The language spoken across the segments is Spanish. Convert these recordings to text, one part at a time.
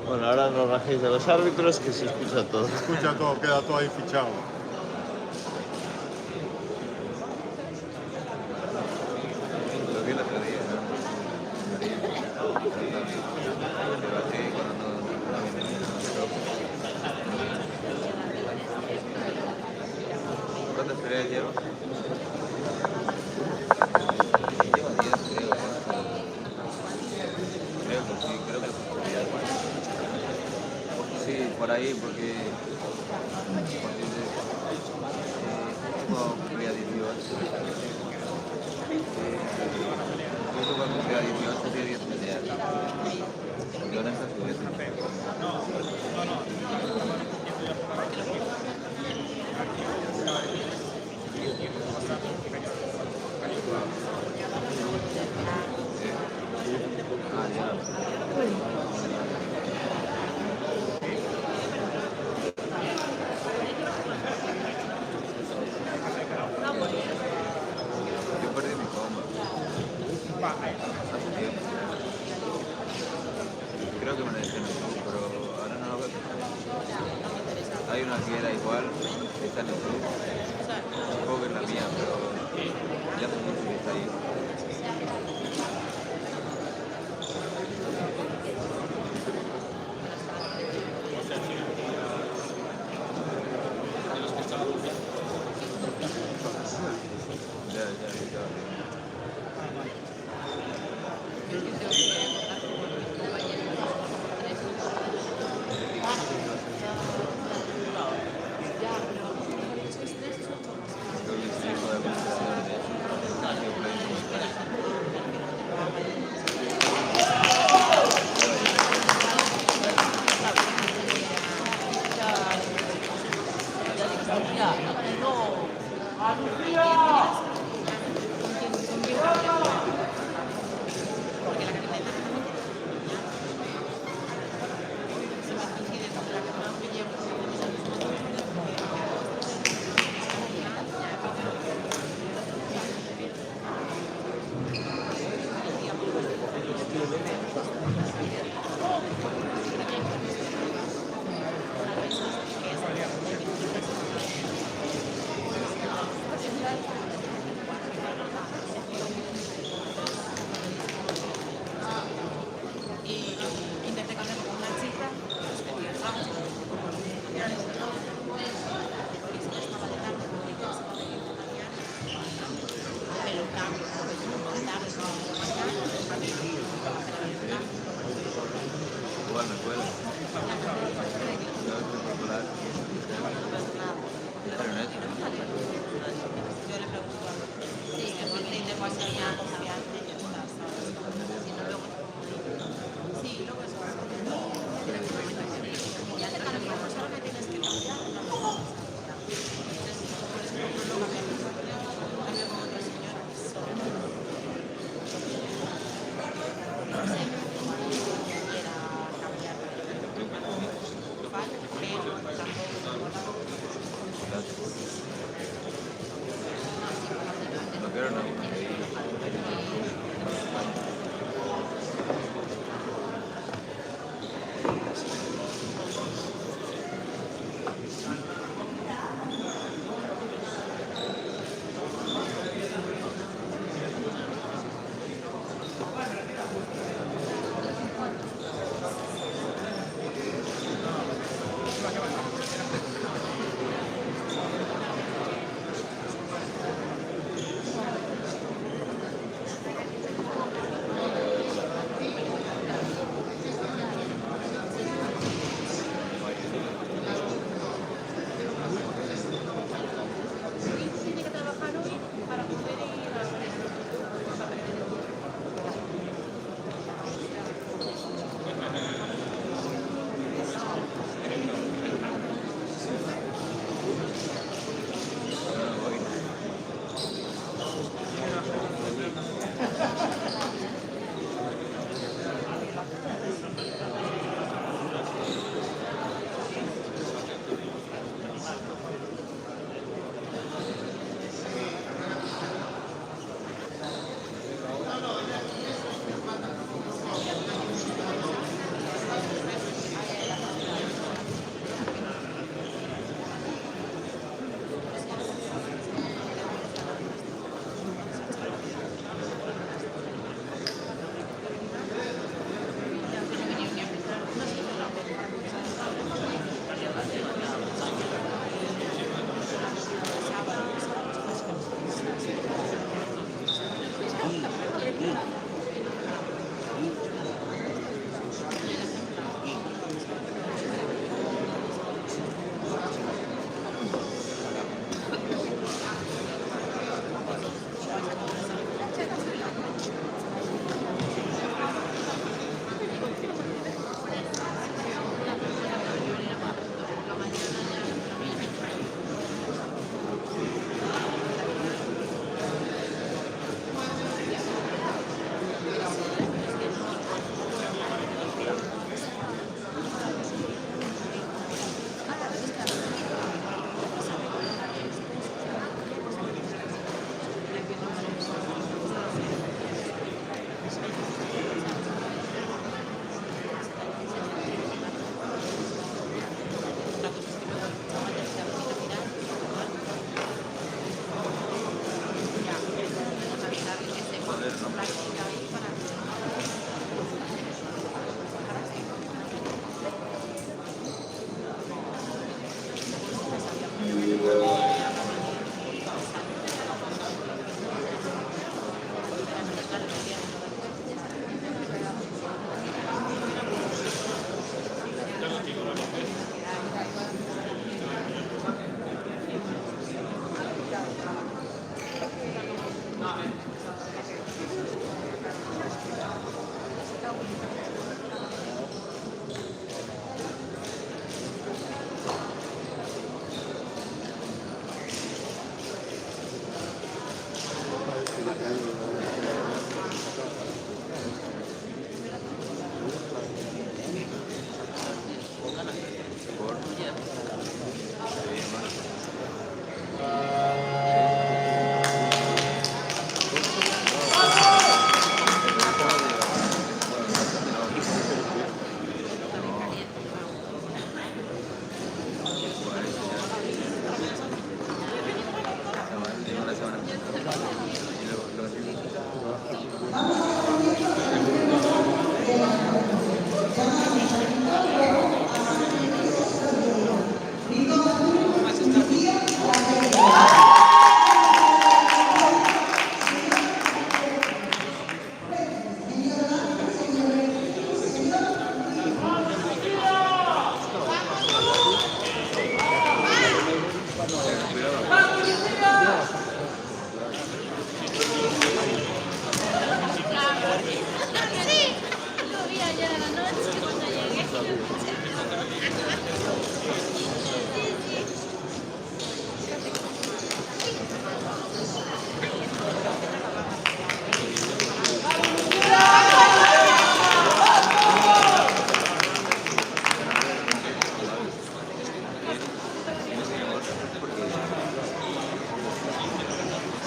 Bueno, ahora no rajéis de los árbitros, que se escucha todo. Se escucha todo, queda todo ahí fichado. Lo vi el otro día, ¿no? Debatí cuando ¿cuántas peleas lleva? Lleva 10, creo. Creo que sí, creo que sí. Sí, por ahí, porque cuando cumplía 18. Justo cuando cumplía 18, tenía 10 peleas. Yo no empecé eso. Ah, ya. Yo perdí mi comba. Hace tiempo. Creo que me la dejé en el club, pero ahora no lo veo. Hay una que era igual, que está en el club. Supongo que es la mía, pero ya hace mucho que está ahí. Ya. Creo que sí, hijo de computador, de hecho. Yo por ahí no me parece. Igual me cuelga. Yo soy popular. Pero no es, no quiero no.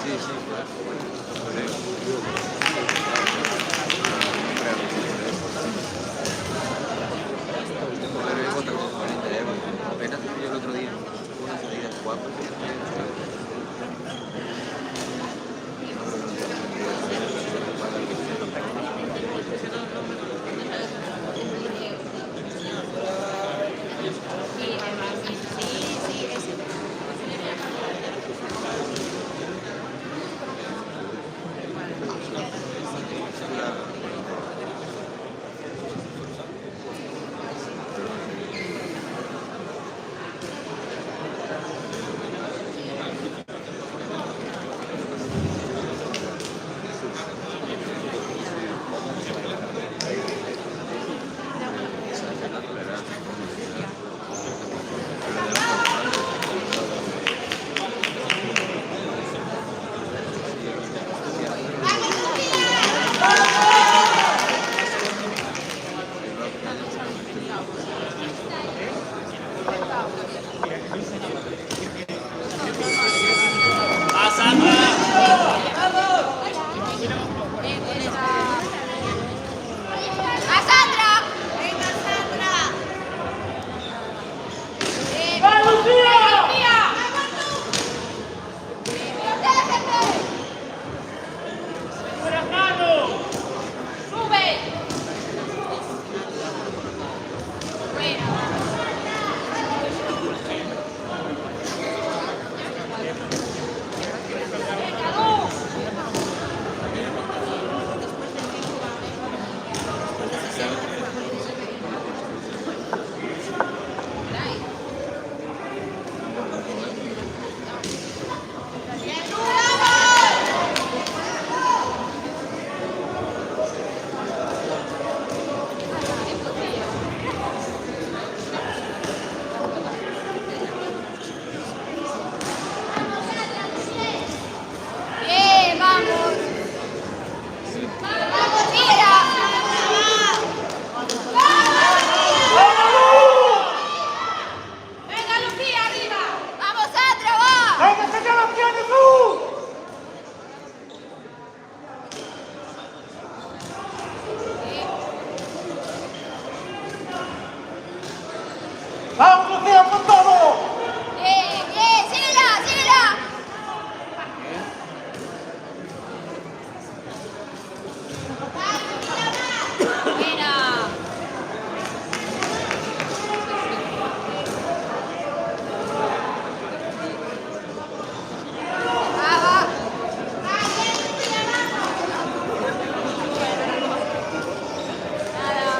Sí, sí, claro. Pero es otra cosa, 40 euros. Apenas yo el otro día una salida guapa. ¡Vamos, Lucía, con todo! ¡Síguela, síguela! Buena. Va, va. Nada.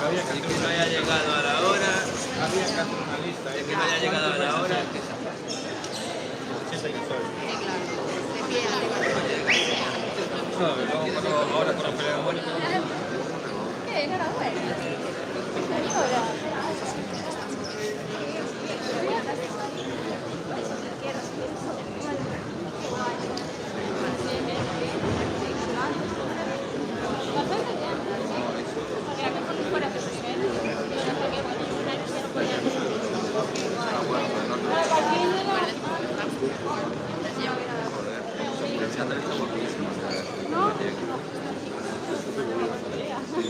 El que no haya llegado a la hora, el que no haya llegado a la hora, ahora con la pelea buena.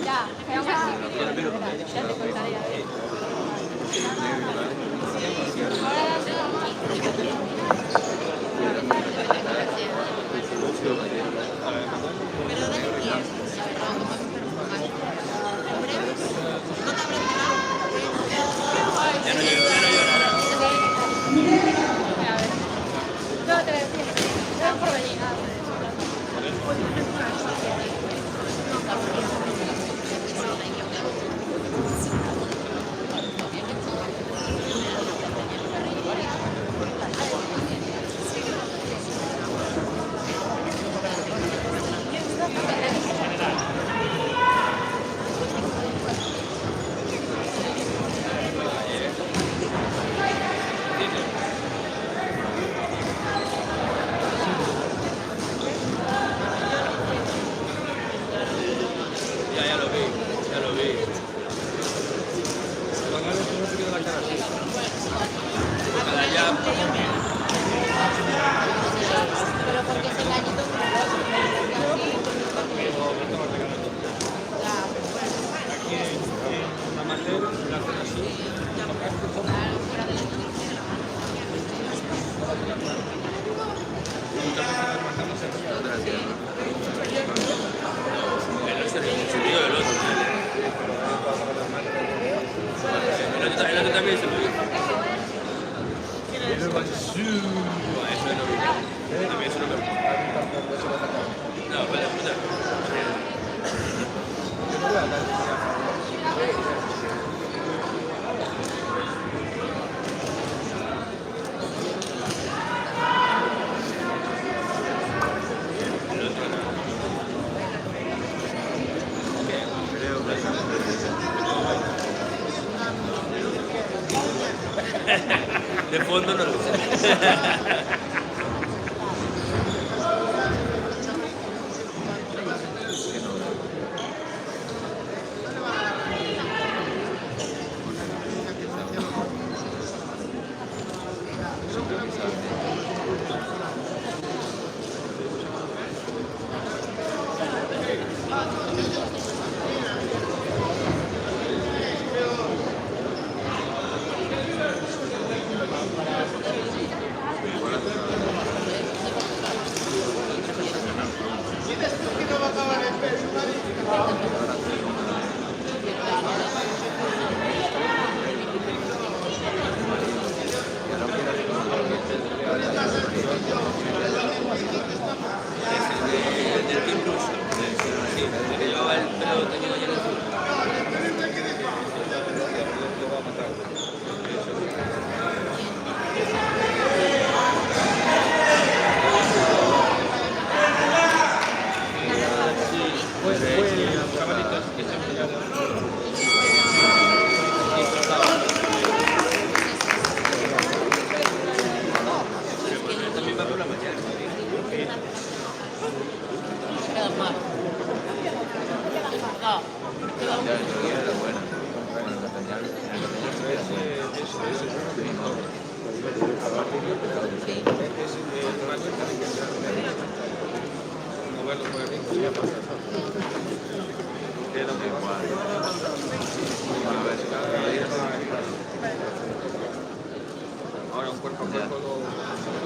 Ya, ya te contaré. No, te voy a decir. No, por venir. Pero porque se engañó. De fondo no lo sé. Ahora un cuerpo a cuerpo lo...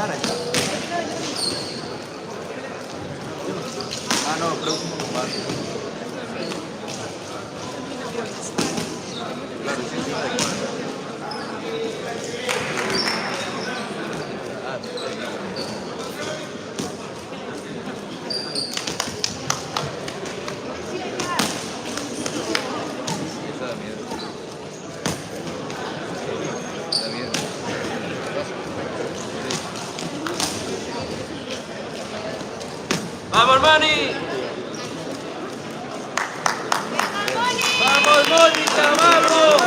Ah, no, próximo combate. Claro, sí, sí, da igual. Ah, eso da miedo. Da miedo. ¡Vamos, Mani! ¡Vamos, Mónica, vamos!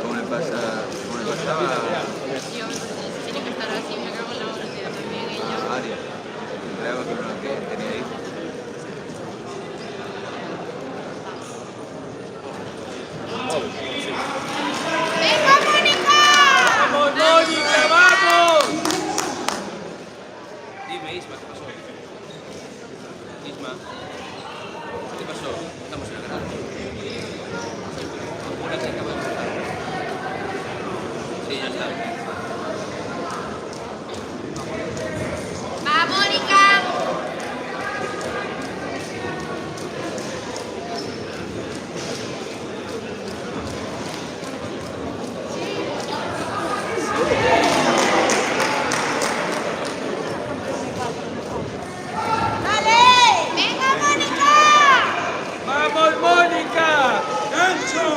¿Cómo le pasaba Tiene que estar así, me cago en la velocidad también ella. a Aria? Creaba que no que tenía hijos. ¡Venga, Mónica! ¡Vamos, Mónica, vamos! Dime, Isma, ¿qué pasó? Isma, ¿qué pasó? Estamos en la grada. Una que acaba de empezar. Sí, ya está. ¡Va, Mónica! ¡Dale! ¡Venga, Mónica! ¡Vamos, Mónica! ¡Gancho!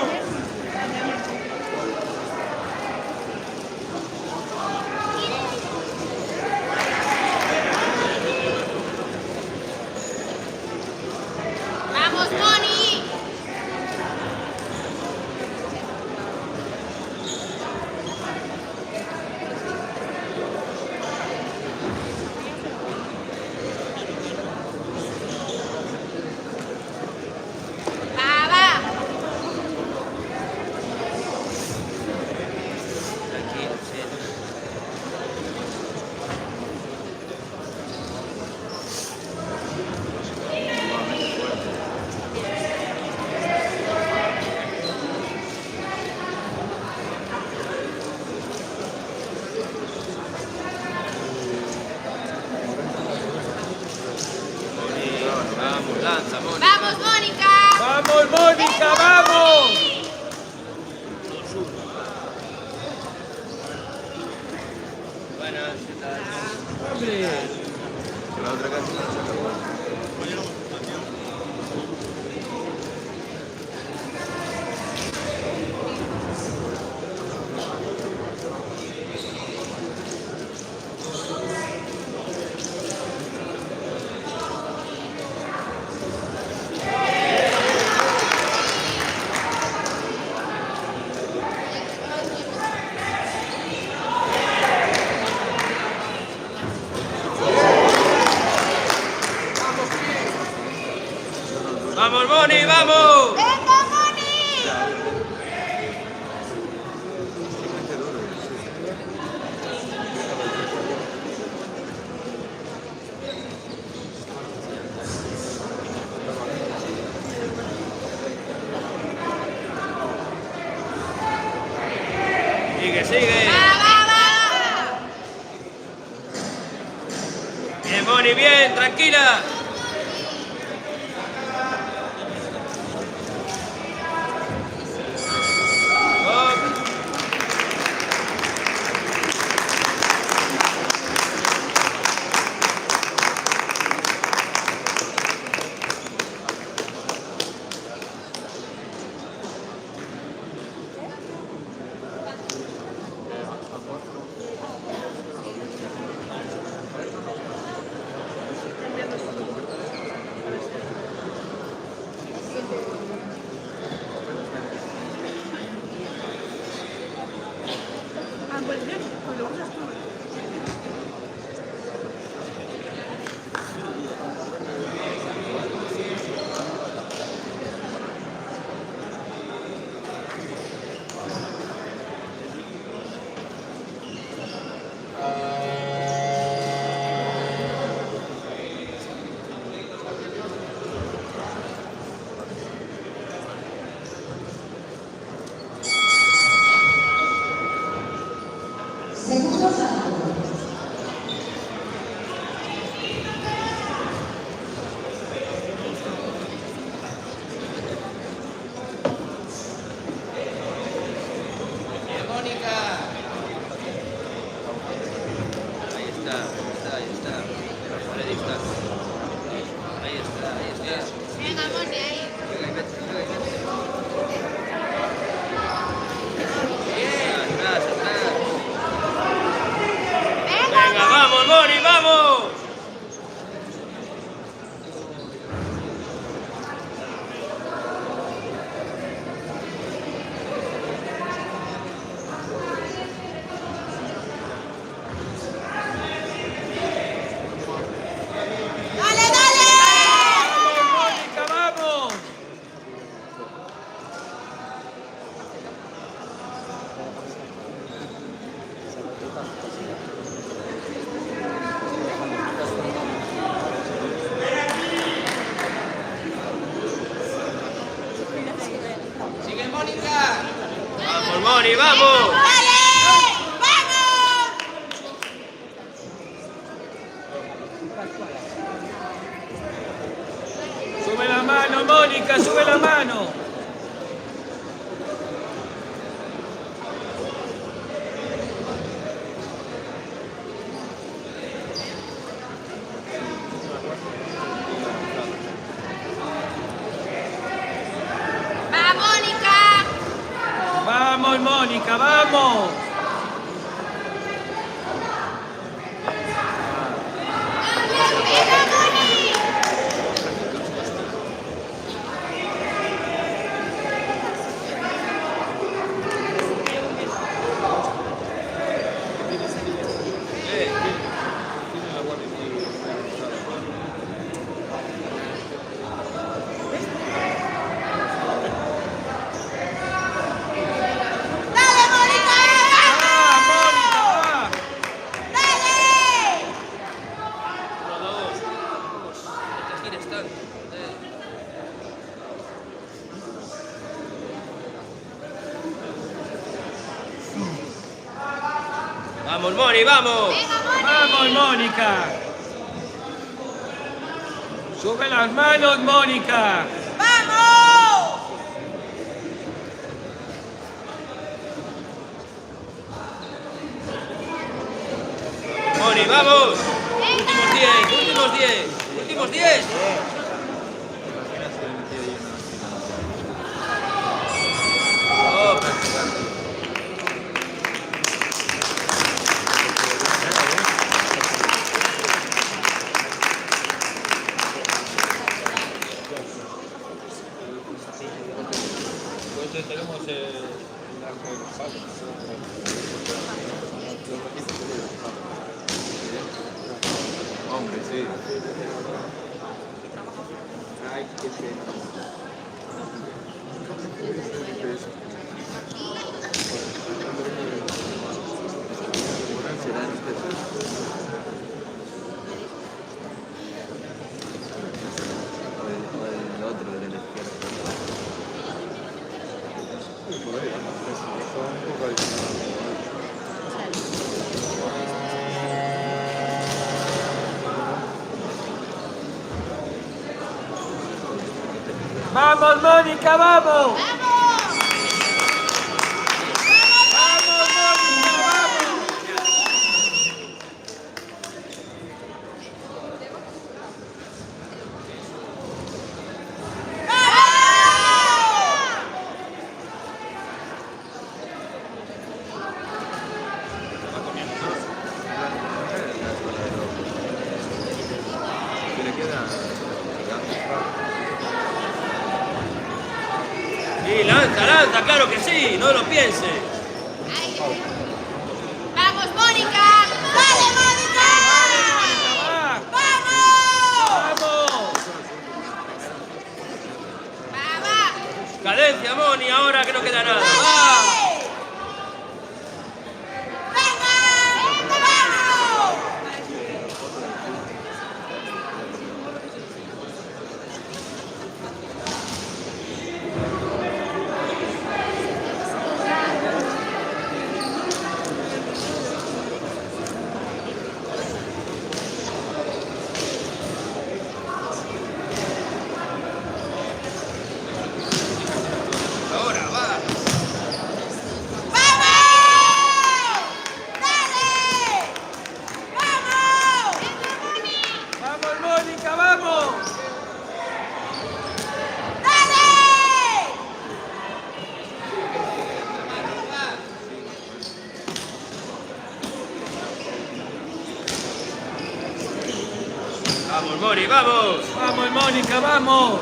¡Vamos, Moni! ¡Va, va! Tranquilo, sí. Vamos, lanza, Mónica. ¡Vamos, Mónica! ¡Vamos, Mónica, vamos! Buenas, ¿qué tal? ¡Hombre! La otra casi no se acabó. ¡Vamos, Moni, vamos! ¡Venga, Moni! Sigue, sigue. ¡Va, va, va! Bien, Moni, bien, tranquila. vamos. Sube la mano, Mónica, sube la mano. ¡Va, Mónica! Vamos, Mónica, vamos. Vamos, Moni, vamos. Vamos, Mónica. Sube las manos, Mónica. Moni, vamos. Últimos 10, últimos 10, últimos 10. Oh, Hombre, sí. Serán ustedes. O el otro de la izquierda. Vamos, Mónica, vamos. ¿Qué le queda? sí, lanza, lanza, claro que sí, no lo piense. ¡Vamos, Mónica! ¡Dale, Mónica! Vamos. ¡Va! Cadencia, Moni, ahora que no queda nada. ¡Va! Ahora, va. Vamos, Mónica, vamos. Vamos, Moni, vamos. Vamos, Mónica, vamos.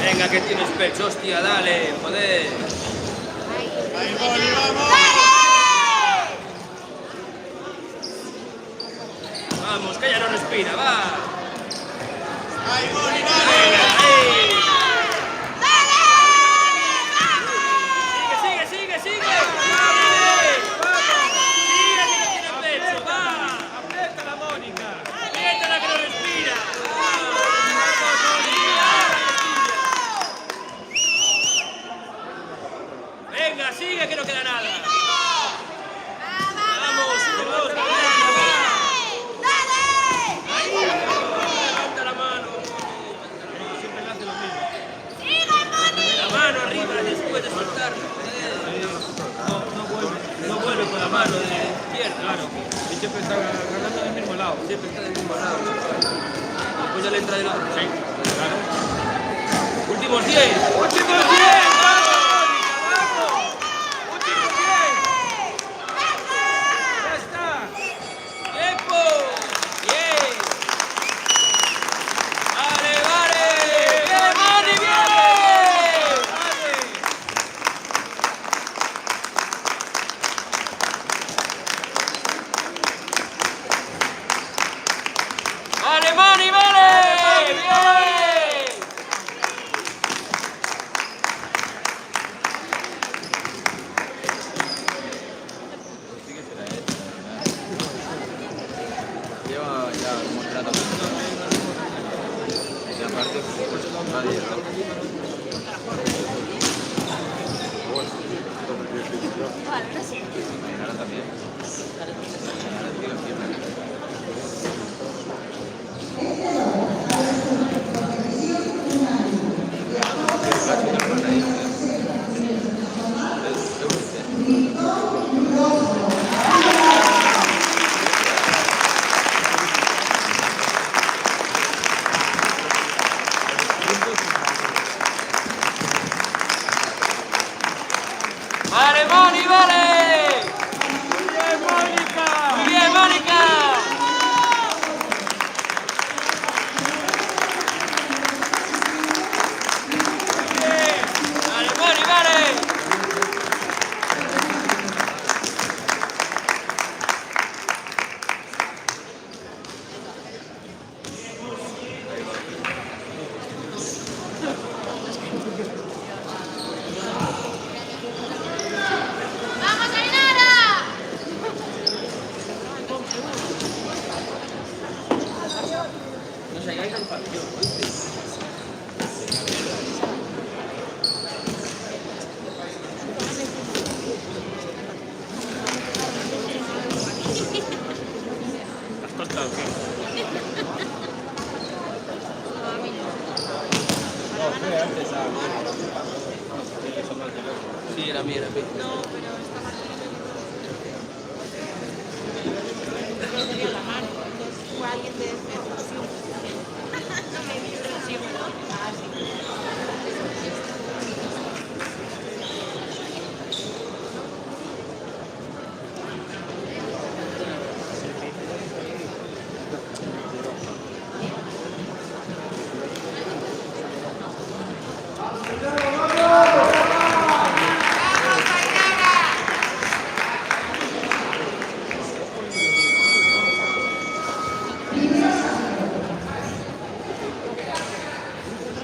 Venga, que tienes pecho, hostia, dale, joder. Vamos, que ella no respira, va. Venga, ahí. Sigue, sigue, sigue, sigue. Sigue, que no tiene pecho, va. Apriétala, Mónica. Apriétala que no respira. todavía que no queda nada. Vamos, vamos, ahí, levanta la mano. Siempre le hace lo mismo. La mano arriba después de soltar. No vuelve con la mano de izquierda. Claro. Y siempre está agarrando del mismo lado. Siempre está del mismo lado. Después ya le entra del otro. Sí, claro. Últimos 10. Últimos 10. ¡Vale, Mani, vale! ¡Bien! Lleva ya como un rato. Y aparte, nadie, ¿no? Mañana también. Mañana tiene siempre. ¡Vale, Moni, vale! ¡Muy bien, Mónica! ¡Muy bien, Mónica! ¡Vale, Moni, vale! ¡Vamos, Ainara! No sé, hay calefacción, ¿oíste? ¿Has cortado qué? Sí, era mía, era mía. No, pero está más yo tenía la mano, entonces fue alguien de percusión. No me dio percusión, ¿no? Ah, sí.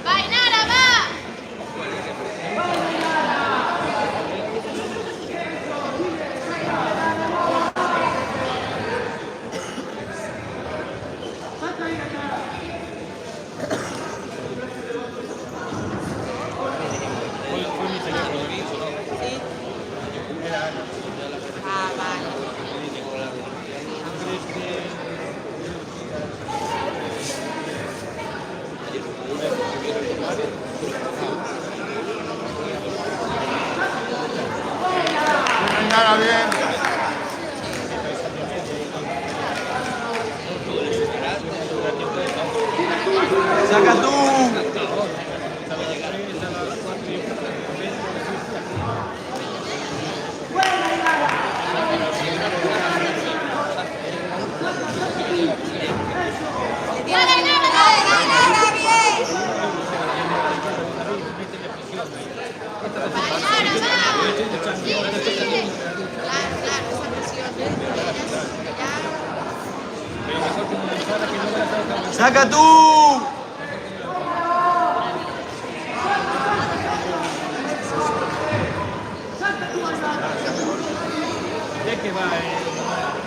¡Va, Ainara, va! Ah, vale. Nada bien. ¡Saca tú! ¡Dale, Ainara, dale, Ainara, bien! ¡Va, Ainara, va! Sí, sí. Claro, claro, esa presión de ellas, ya. ¡Saca tú! ¿De qué va,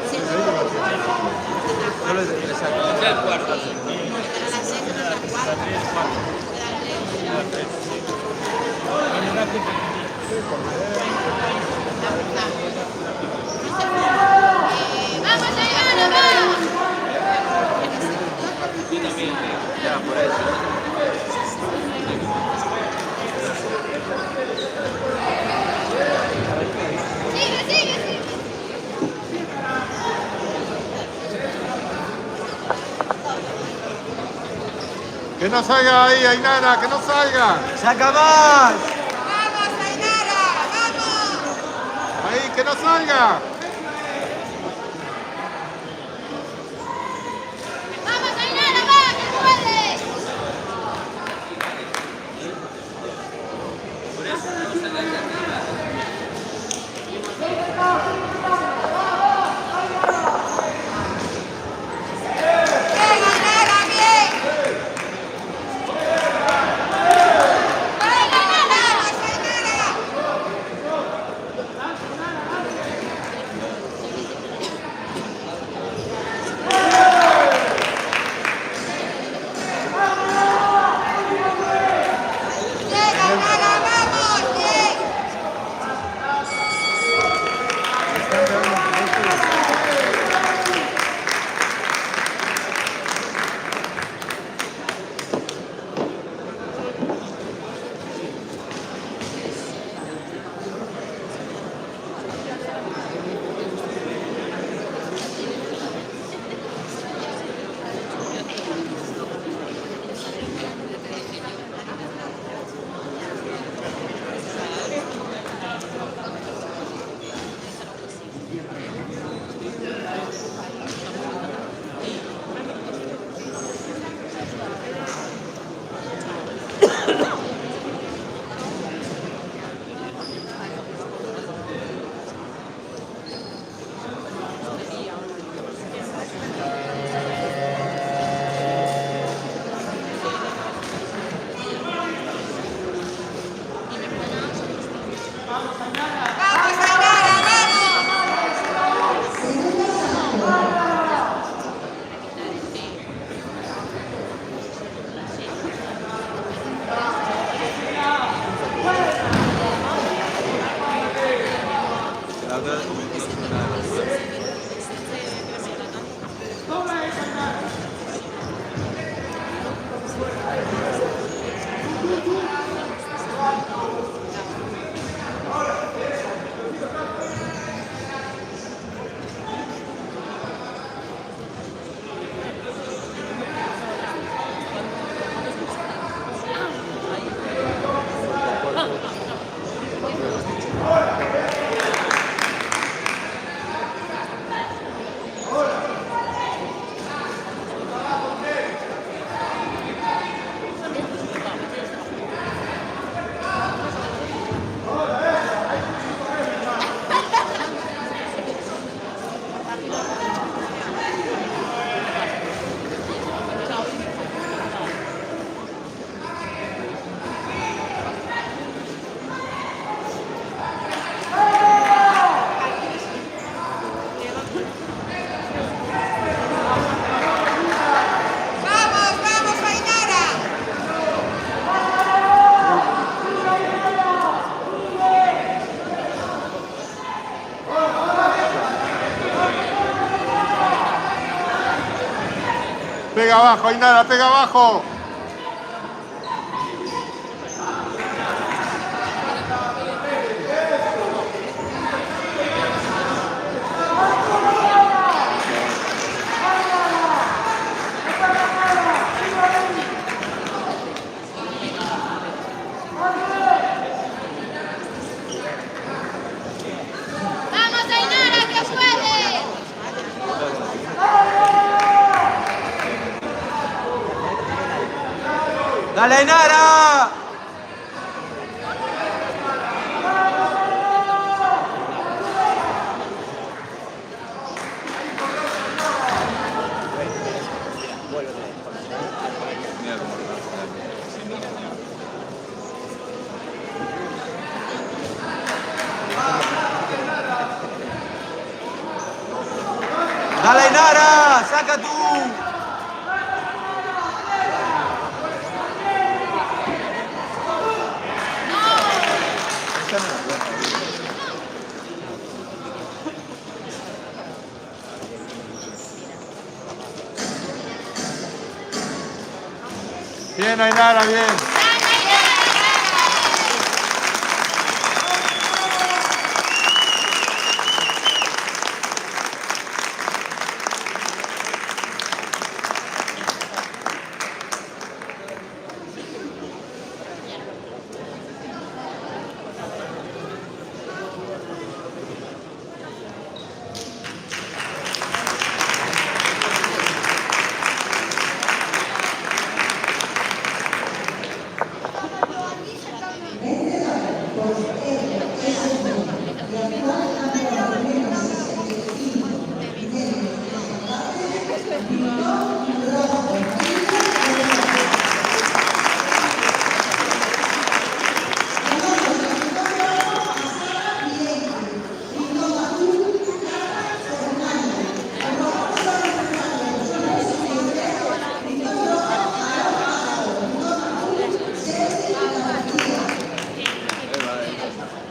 Sí, Solo es que le saca. Ya el cuarto. pero a las 6 no las 4. Quedan lejos. Bueno, rápido. ¡Vamos, Ainara, vamos! Ya, por eso. Sigue, sigue, sigue. Que no salga ahí, Ainara, que no salga. ¡Saca más! ¡Vamos, Ainara! ¡Vamos! Ahí, que no salga. ¡Vamos, Ainara, va! ¡Que puedes! ¡Bien, Ainara, bien! ¡Vamos, Ainara! ¡Bien, Ainara, vamos! ¡Bien! ¡Vamos, Ainara, vamos! La otra ¡Vamos, vamos, Ainara! Pega abajo, Ainara, pega abajo. ¡Vamos, Ainara, que puedes! ¡Dale, Ainara! mira cómo lo hace. ¡Dale, Ainara! ¡Saca tú! Esa no la puedo. Bien, Ainara, bien. Ahí va,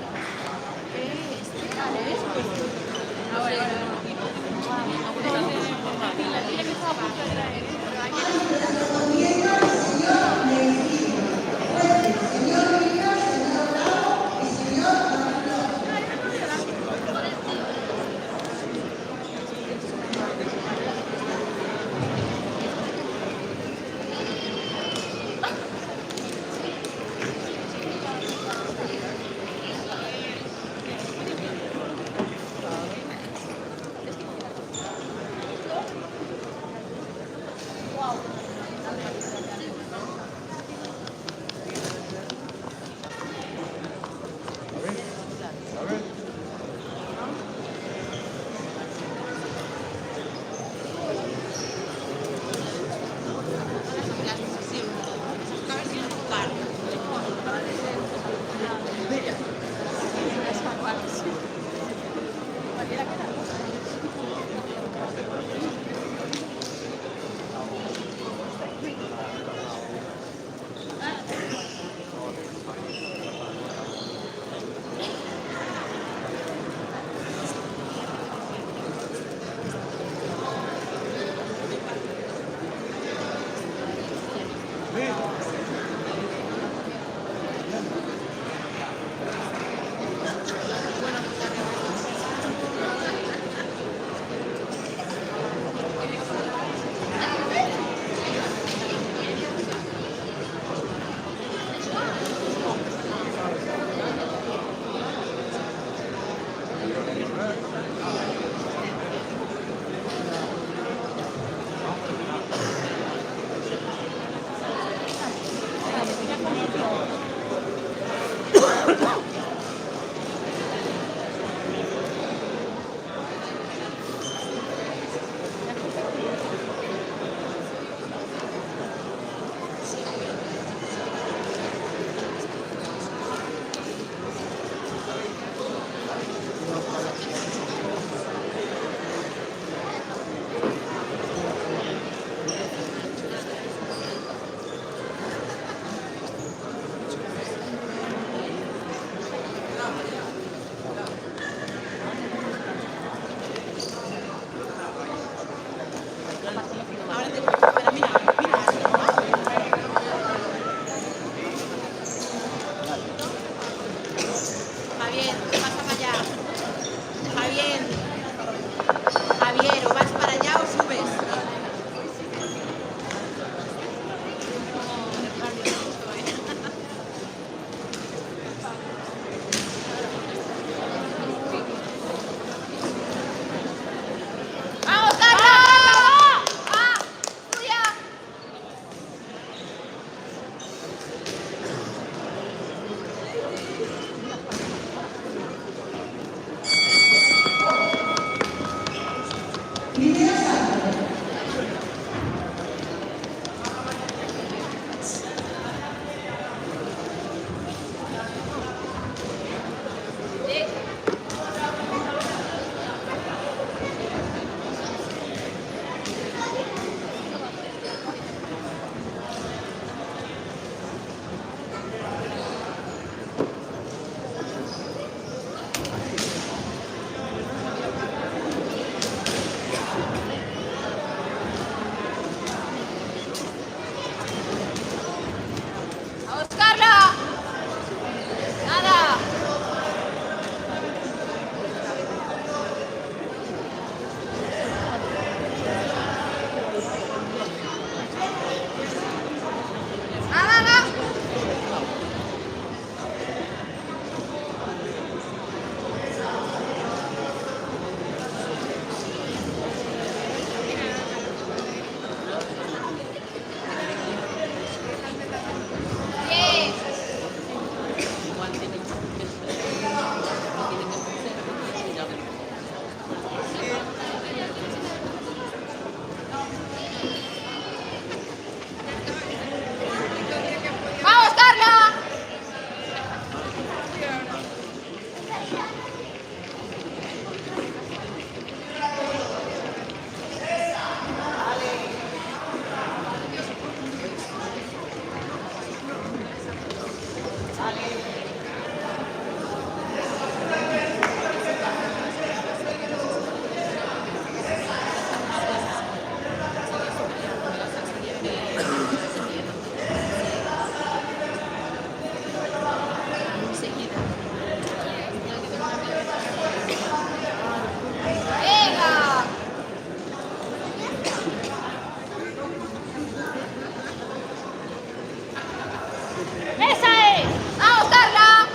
¡Esa es! ¡Vamos, Carla!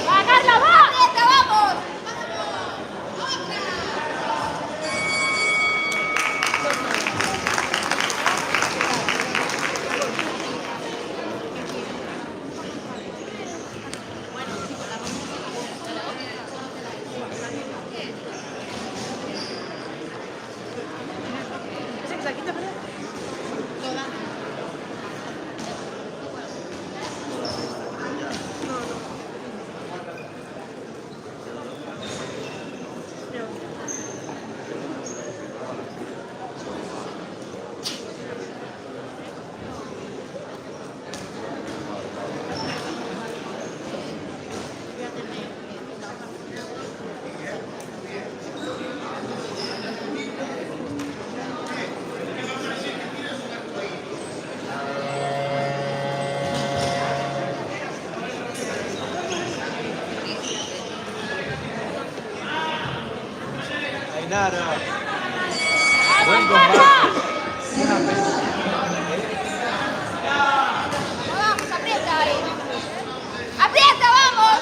¡Va, Carla, va! ¡Aprieta, vamos! Ainara. ¡Vamos, Carla! Vamos, aprieta ahí. ¡Aprieta, vamos!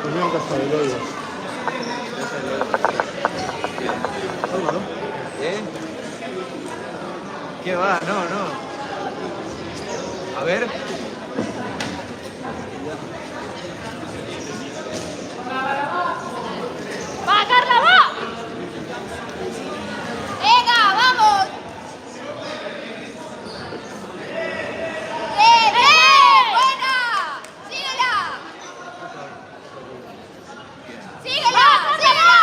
Tuvieron que hasta el hoyo. ¿Eh? ¿Qué va? No, no. A ver. ¡Va, Carla, va! ¡Venga, vamos! ¡Bien, bien! ¡Buena! ¡Síguela! ¡Síguela! ¡Síguela!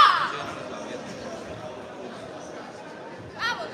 ¡Vamos!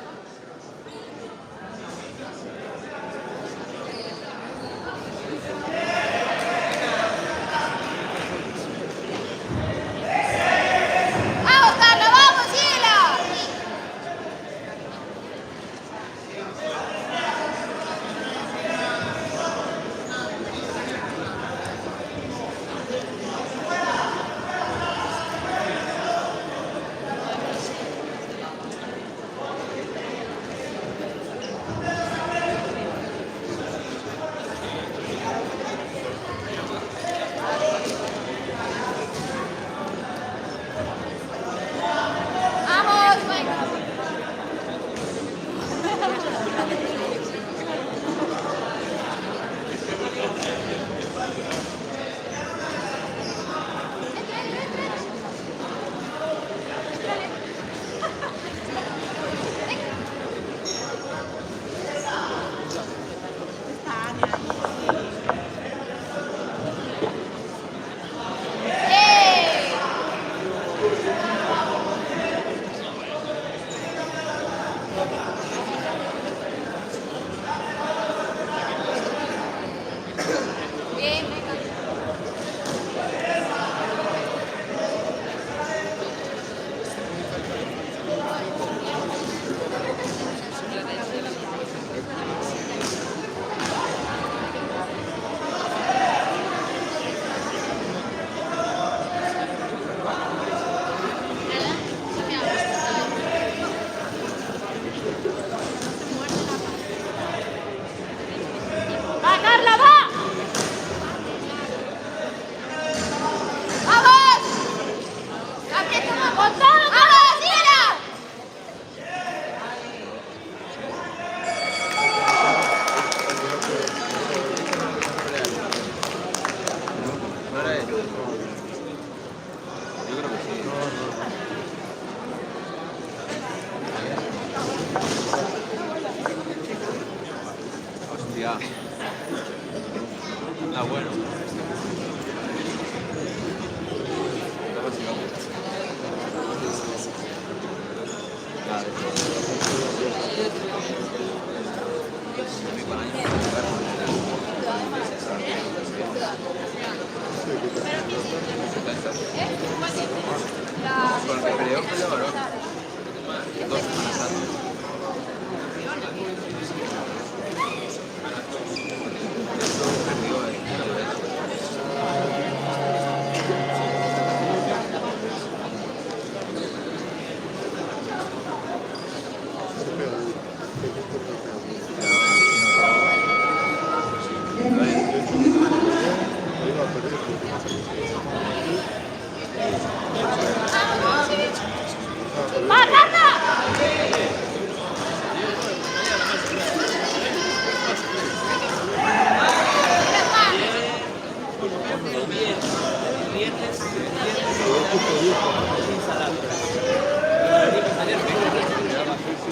No era ellos. Yo creo que sí. Hostia. Ah, bueno. Está vacilando. Vale. Mi baño. Con el que peleó fue de varón. 2 semanas antes. Perdió la derecha.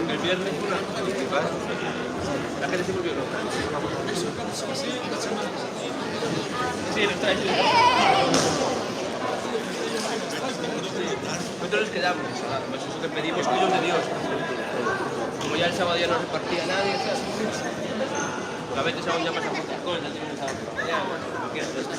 El viernes la gente se volvió loca. Sí, no está ahí. Nosotros les quedamos, pues eso que pedimos kilos de Dios. Como ya el sábado ya no repartía nadie, ¿sabes? A veces aún ya más a muchas cosas, tienen el sábado por la mañana, no quieres esto.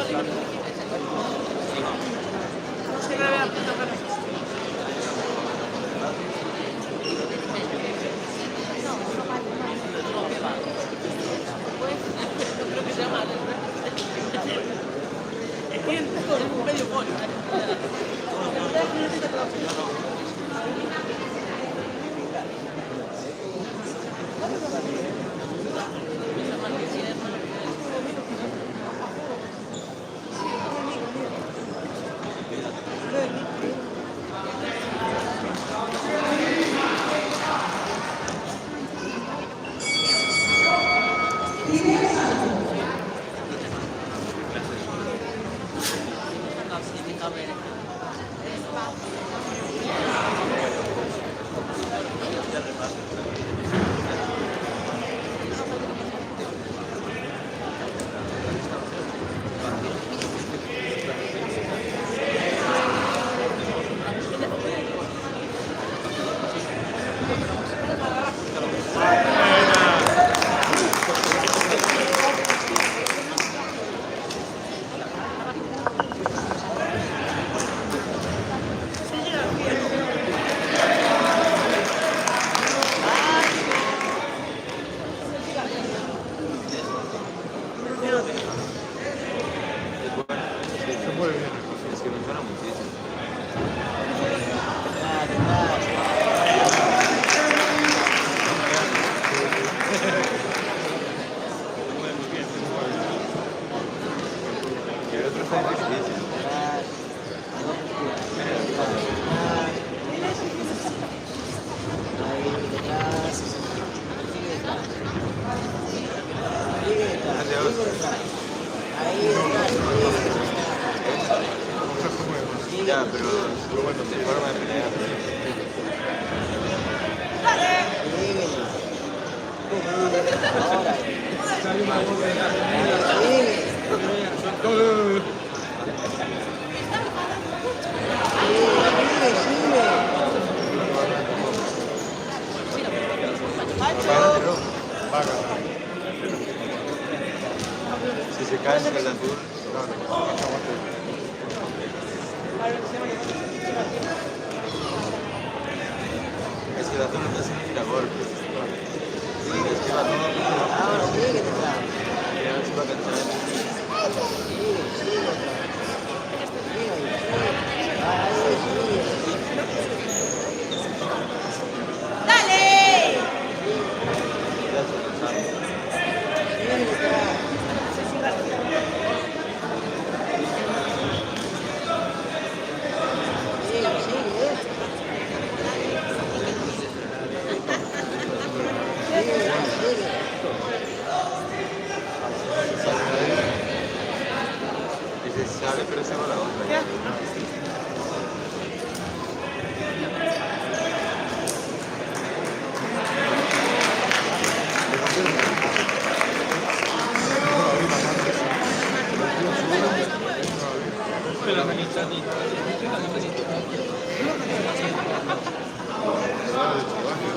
Se grave la puta cara. No creo que sea malo. Es que es un medio gol. Se mueve bien. Es que me suena muchísimo. Y el otro está difícil. No se mueve. Ya, pero de forma de pelear. Si se cae en el azul, es que el azul no se tira golpes. Sí, es que el azul no se va a cansar. Ya se cansaron. Dice, sale, pero se va la otra.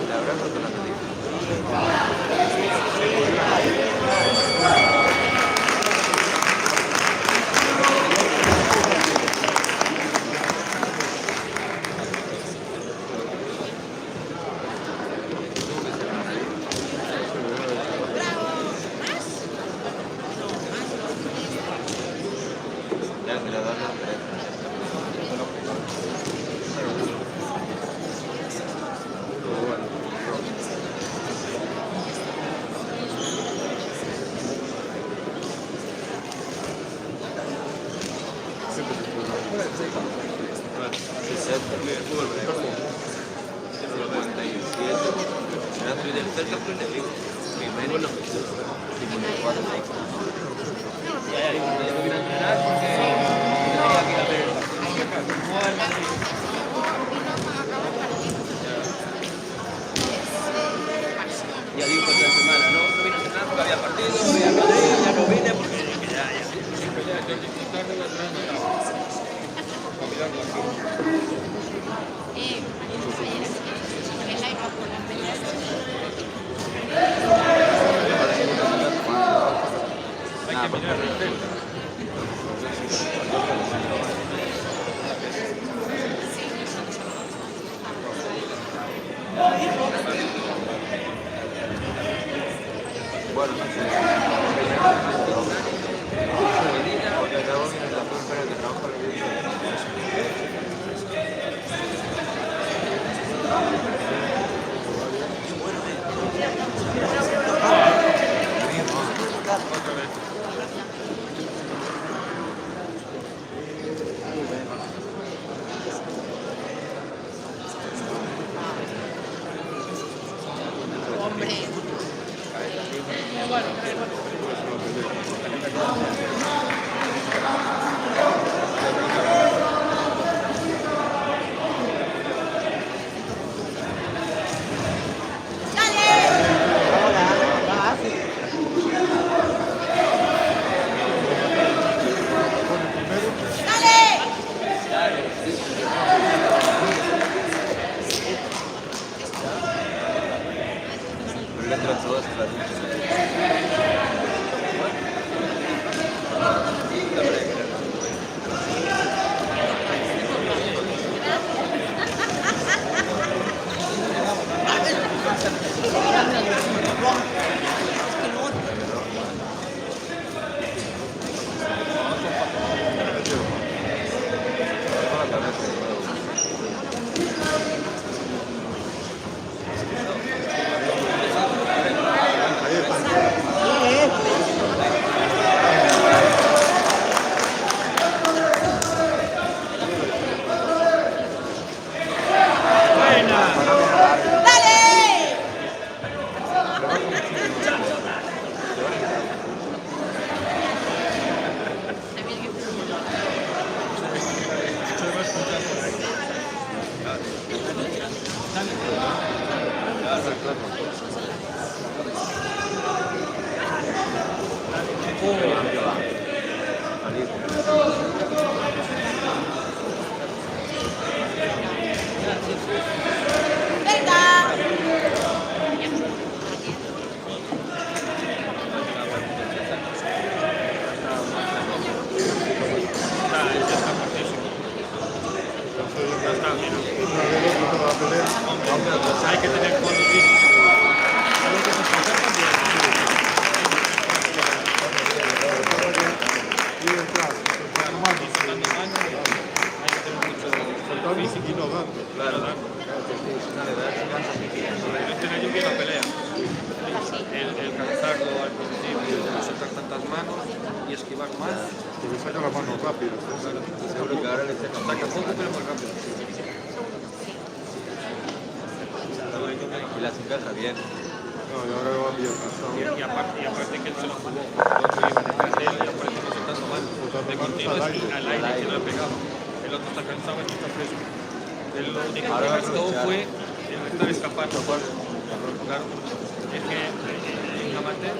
La abrazo con la nariz. Ya que la dan los tres. Ya digo que esta semana no vine a entrenar porque había partido, había Madrid, ya no vine porque Hay que mirar el Hay que tener fondo físico. Algo que se esforzar también. Y entrar, soltando manos. Soltando manos, hay que tener mucho Soltando físico. y no dando. Claro, Dando. una de verdad, cansa física. Este año viene la pelea. El calzarlo al principio, no soltar tantas manos y esquivar más. Porque saca las manos rápidas. Seguro que ahora le saca Saca poco pero muy rápido. y las encaja bien. No, y ahora va bien cansado. Y aparte que él se lo jugó. El otro iba detrás de él y aparece no soltando manos. De continuo al al aire. aire que no le pegaba. El otro está cansado, este está fresco. Él lo único que Ahora va a gastó aprovechar. fue el estar escapando. Claro, es que en amateur,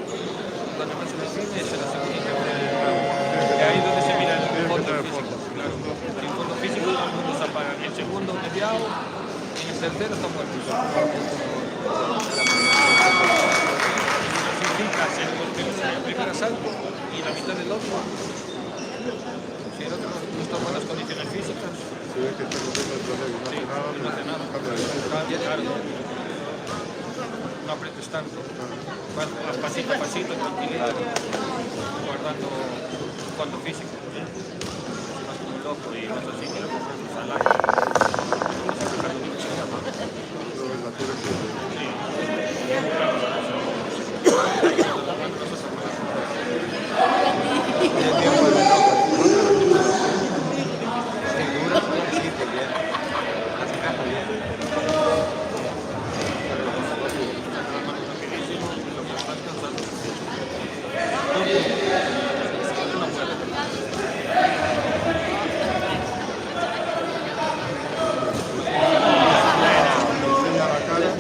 cuando más se le sigue, se la sacrifica. Que ahí es donde se mira el fondo físico. Claro, sin fondo físico todo el mundo se apaga. En el segundo mediado, en el tercero está muerto. Clasifica el primer asalto y la mitad del otro. Si el otro no está en buenas condiciones físicas, Se ve que está comiendo el torneo y no hace nada, no hace nada. cambia de Claro, no apretes tanto. Vas pasito a pasito, tranquilito, guardando fondo físico. Vas como un loco y vas así que lo coges al aire. la tira que enseña la cara.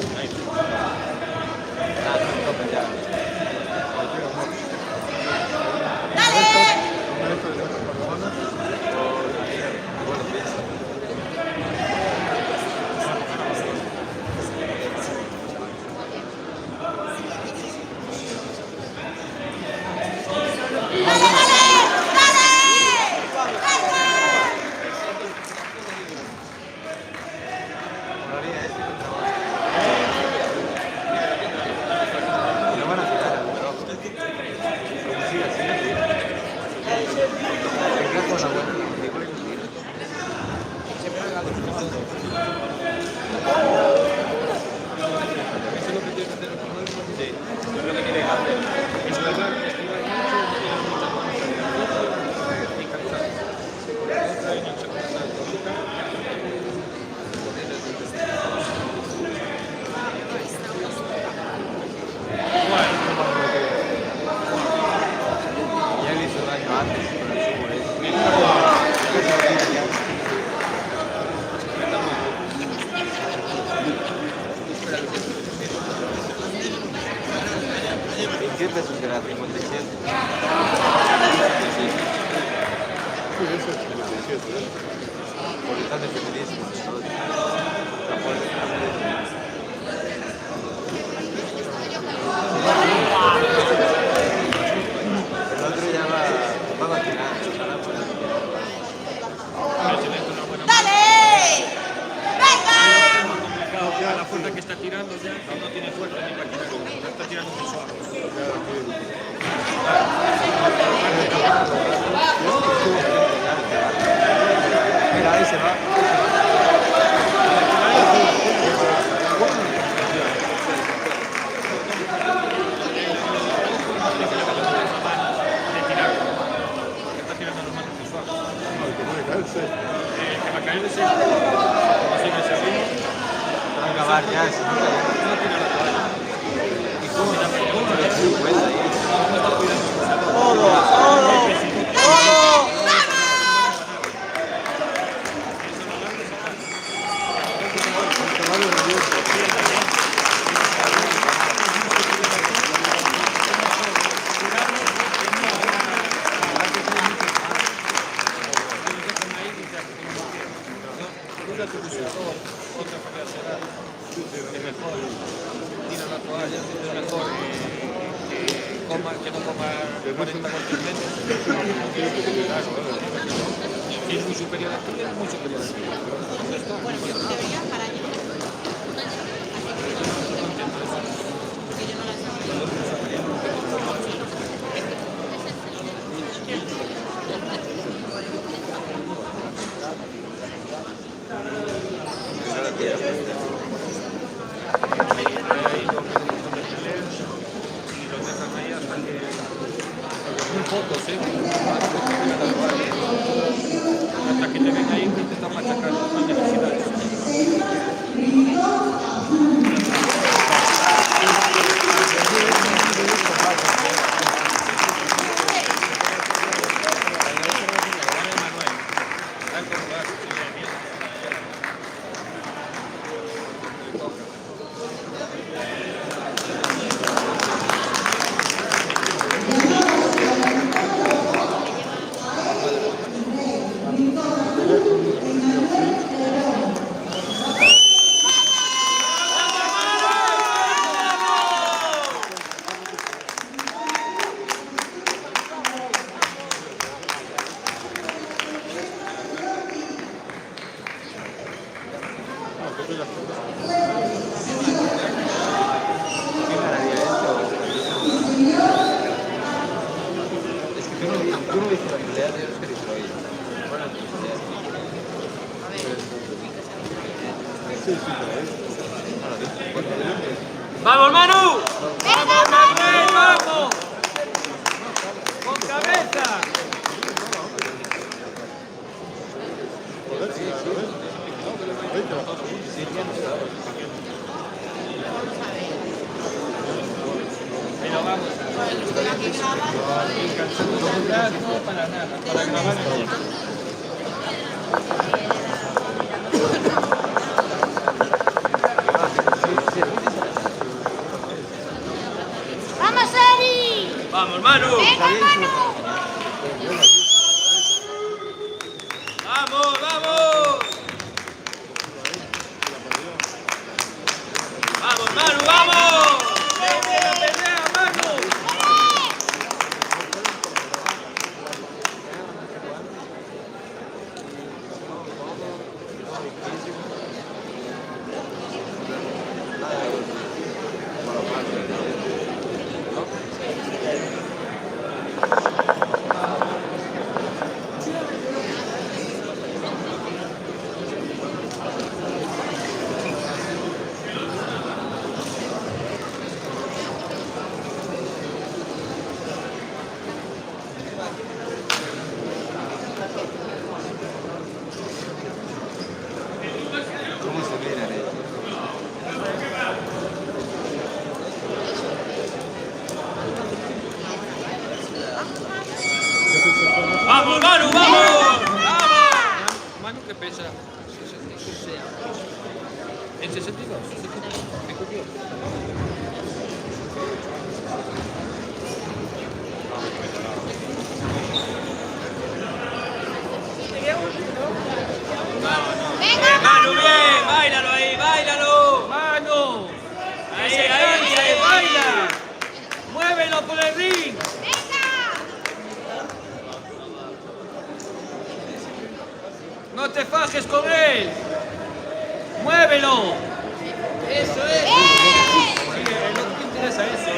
Lo van a tirar al trabajo. Como siga así, no tira. El gato no aguanta. Igual no tira. Se pega a los puntos. Eso es lo que tiene que hacer el jugador. Sí, es lo que tiene que hacer. Es verdad, estirar mucho, tirar muchas manos y cansar. Otra y no se puede hacer. Ya le hizo daño antes, pero sí por eso. ¿En qué peso será? 57. Sí, ese es 57, ¿eh? Porque están defendidísimos todos. Está fuerte, está fuerte. El otro ya va a vacilar. A la fuerza que está tirando ya no tiene fuerza ni para tirar, está tirando muy suave. Mira, ahí se va. Está tirando las manos muy suave. El que puede caerse. Que va a caer ese, como sigue ese ritmo, Va a acabar ya, si no cae. no tira la toalla. ¿Y cómo le cuesta ahí? No está cuidando su salud. Otra pelea será que mejor tira la toalla, es mejor que no coma 40 continentes. Si es muy superior a ti, es muy superior a ti. ¿Dónde está? Bueno, yo debería para allá. Muy pocos, hasta que te ven ahí que te están machacando, no hay necesidad. Tú no viste la pelea de Oscar y Troy. Bueno, ¡Vamos, Manu! ¡Vamos, Manuel! ¡Vamos! ¡Con cabeza! Pero vamos. No para nada, para grabar el ¡Vamos, Ari! ¡Vamos, Manu! ¡Venga, Manu! ¡Vamos, vamos! ¡Vamos, Manu, vamos! ¡Pelea, pelea, Manu! ¿cómo se miran ellos? ¡Vamos, Manu, vamos! ¡Vamos! Manu que pesa 66. ¿En 62? ¡Venga, Manu, bien, báilalo ahí, báilalo. Manu, ahí, baila. Muévelo por el ring. venga! No te fajes con él. Muévelo. Eso es. No te interesa eso.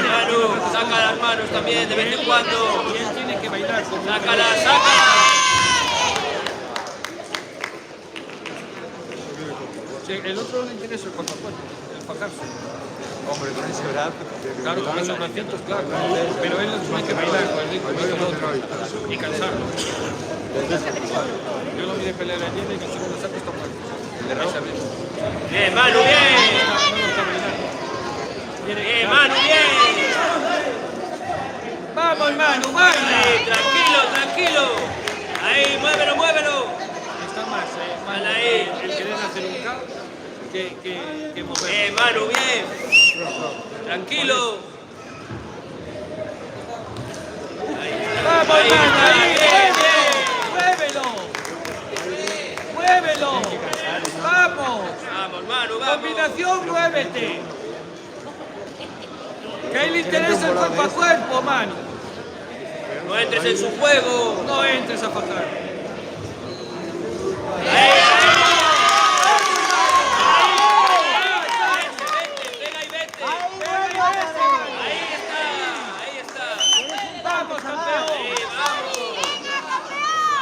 Manu, saca las manos también de vez en cuando. Y él tiene que bailar. Sácala, sácala. El otro no le interesa el cuerpo a cuerpo, el fajarse. Hombre, con ese brazo. Claro, con esos bracitos, claro. Pero él tiene que bailar con el ritmo del otro y cansarlo. Yo lo vi de pelear ayer y en el segundo asalto está muerto. Bien, Manu, bien. No está bailando. Bien, Manu, bien. Vamos, Manu, baila. Tranquilo, tranquilo. Ahí, muévelo, muévelo. Está más, mal ahí. El querer hacer un caos que mover. Manu, bien. Tranquilo. Vamos, Manu, ahí, bien, bien. Muévelo. Muévelo. Vamos. Vamos, Manu, vamos. Combinación, muévete. Que a él le interesa el cuerpo a cuerpo, Manu. No entres en su juego. No entres a fajar. ¡Vamos, campeón!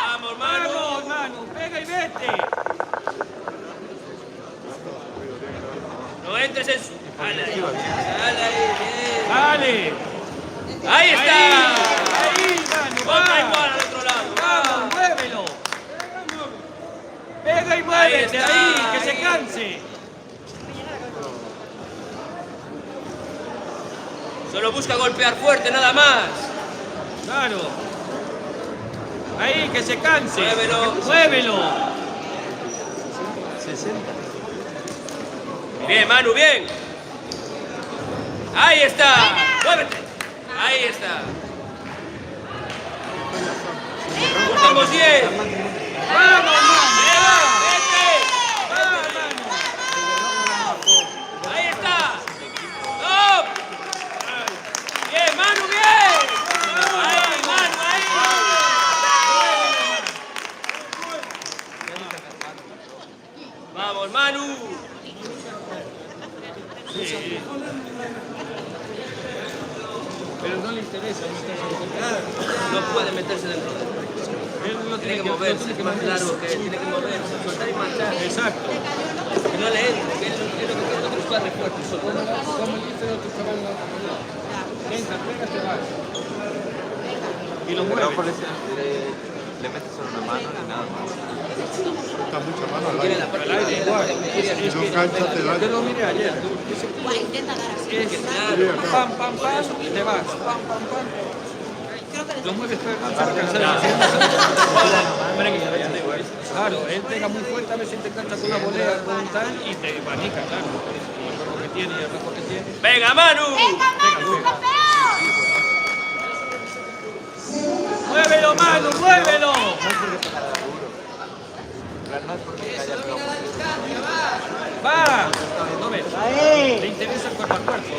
¡Vamos, Manu! ¡Vamos, Manu! ¡Pega y vete! entres en su... Dale ahí. Dale ahí, bien. Dale. Ahí está. Ahí, mano. Otra igual al otro lado. Vamos, muévelo. Pega y muévete está, ahí, que ahí. se canse. Solo busca golpear fuerte, nada más. Claro. Ahí, que se canse. Muévelo. Muévelo. 60. Bien, Manu, bien. Ahí está. Muévete. Ahí está. Últimos 10. Vamos, mano. Vete. Vamos, mano. Ahí está. ¡Stop! Bien, Manu, bien. Ahí, Manu, ahí. Vamos, Manu. Pero no le interesa meterse en No puede meterse dentro. Él no Tiene que moverse, es más largo que él. Tiene que moverse, soltar y marchar. Exacto. Que no le entre, que él no quiere que el otro escuadre fuerte solo. Como dice el otro chaval, venga, pégate, va. Y lo Pero mueve. le metes solo una mano y nada más. Está mucha mano al Quiere aire. la parte Al aire igual. Si no cancha, te Yo da. lo miré ayer. Intenta dar así. Es pam, pam, pam, y te vas. Pam, pam, pam. Lo mueves pegando para cansar. Claro, él pega muy fuerte, a veces te cancha con una volea con tal y te abanica, claro. El cuerpo que tiene y el resto que tiene. ¡Venga, Manu! ¡Muévelo, mano! ¡Muévelo! ¡Va! ¿No ves? Le interesa el cuerpo a cuerpo.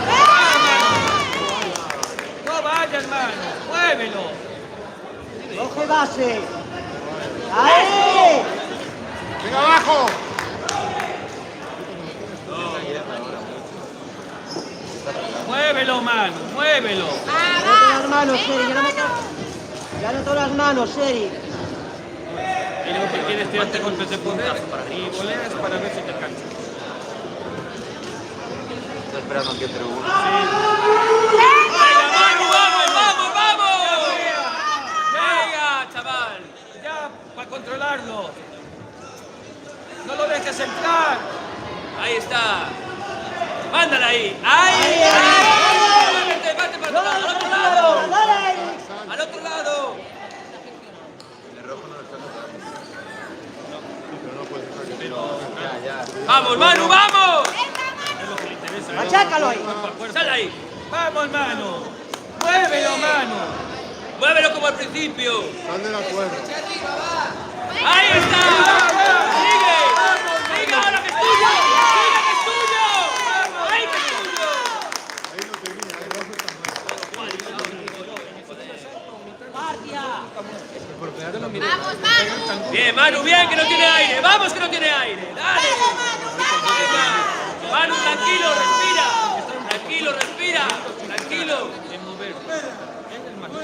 ¡Va, mano! ¡No vayas, mano! ¡Muévelo! ¡Coge base! ¡Ahí! ¡Venga abajo! ¡Muévelo, mano! ¡Muévelo! Ya no todas las manos, Seri, ya no todas las manos, Seri. Y lo que quieres es tirarte golpes de poder y voleas para ver si te cansa. Está esperando que entre uno. ¡Venga, Manu! ¡Vamos, vamos, vamos! ¡Venga, chaval! Ya, para controlarlo. No lo dejes entrar. Ahí está. ¡Mándala ahí! ¡Ahí! ¡Ahí! ¡Vete, vete para el otro lado! ¡Al otro lado! ¡Dale! ¡Al otro lado! El rojo no lo está ¡Vamos, Manu, vamos! Es lo que le interesa. ¡Machácalo ahí! ¡Sal ahí! ¡Vamos, mano! ¡Muévelo, mano! ¡Muévelo como al principio! Sal de la cuerda. ¡Ahí está! ¡Sigue! ¡Sigue ahora que es tuyo! ¡Sigue que es tuyo! ¡Ahí que es tuyo! Ahí no termina, ahí rojo está muerto. Bien, Manu, bien, que no tiene aire. ¡Vamos, que no tiene aire! ¡Dale! Venga. Manu, tranquilo, respira. Tranquilo, respira. Tranquilo.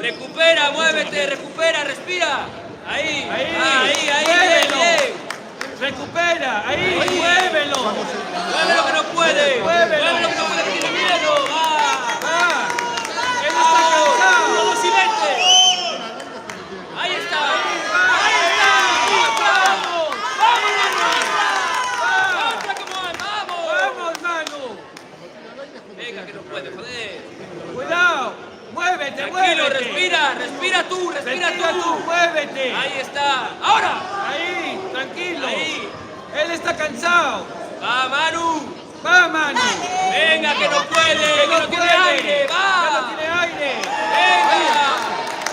Recupera, muévete, recupera, respira. Ahí, ahí, bien, bien. ¡Recupera! ¡Ahí! ¡Muévelo! Muévelo que no puede. Muévelo. Muévelo que no puede, que tiene miedo. ¡Va! ¡Va! ¡Él está cansado! ¡Vamos, silente! Ahí está. Ahí está. ¡Vamos! ¡Vamos, Manu! ¡Otra como él! ¡Vamos! ¡Vamos, mano! Venga, que no puede, joder. ¡Cuidado! ¡Muévete, Tranquilo, muévete! respira, respira tú, respira ¡Respira tú! tú. ¡Muévete! Ahí está. ¡Ahora! ¡Ahí! ¡Tranquilo! Ahí. ¡Él está cansado! ¡Va, Manu! ¡Va, mano! Venga, que no puede, que no tiene aire. ¡Ya ¡Va! no tiene aire! ¡Venga!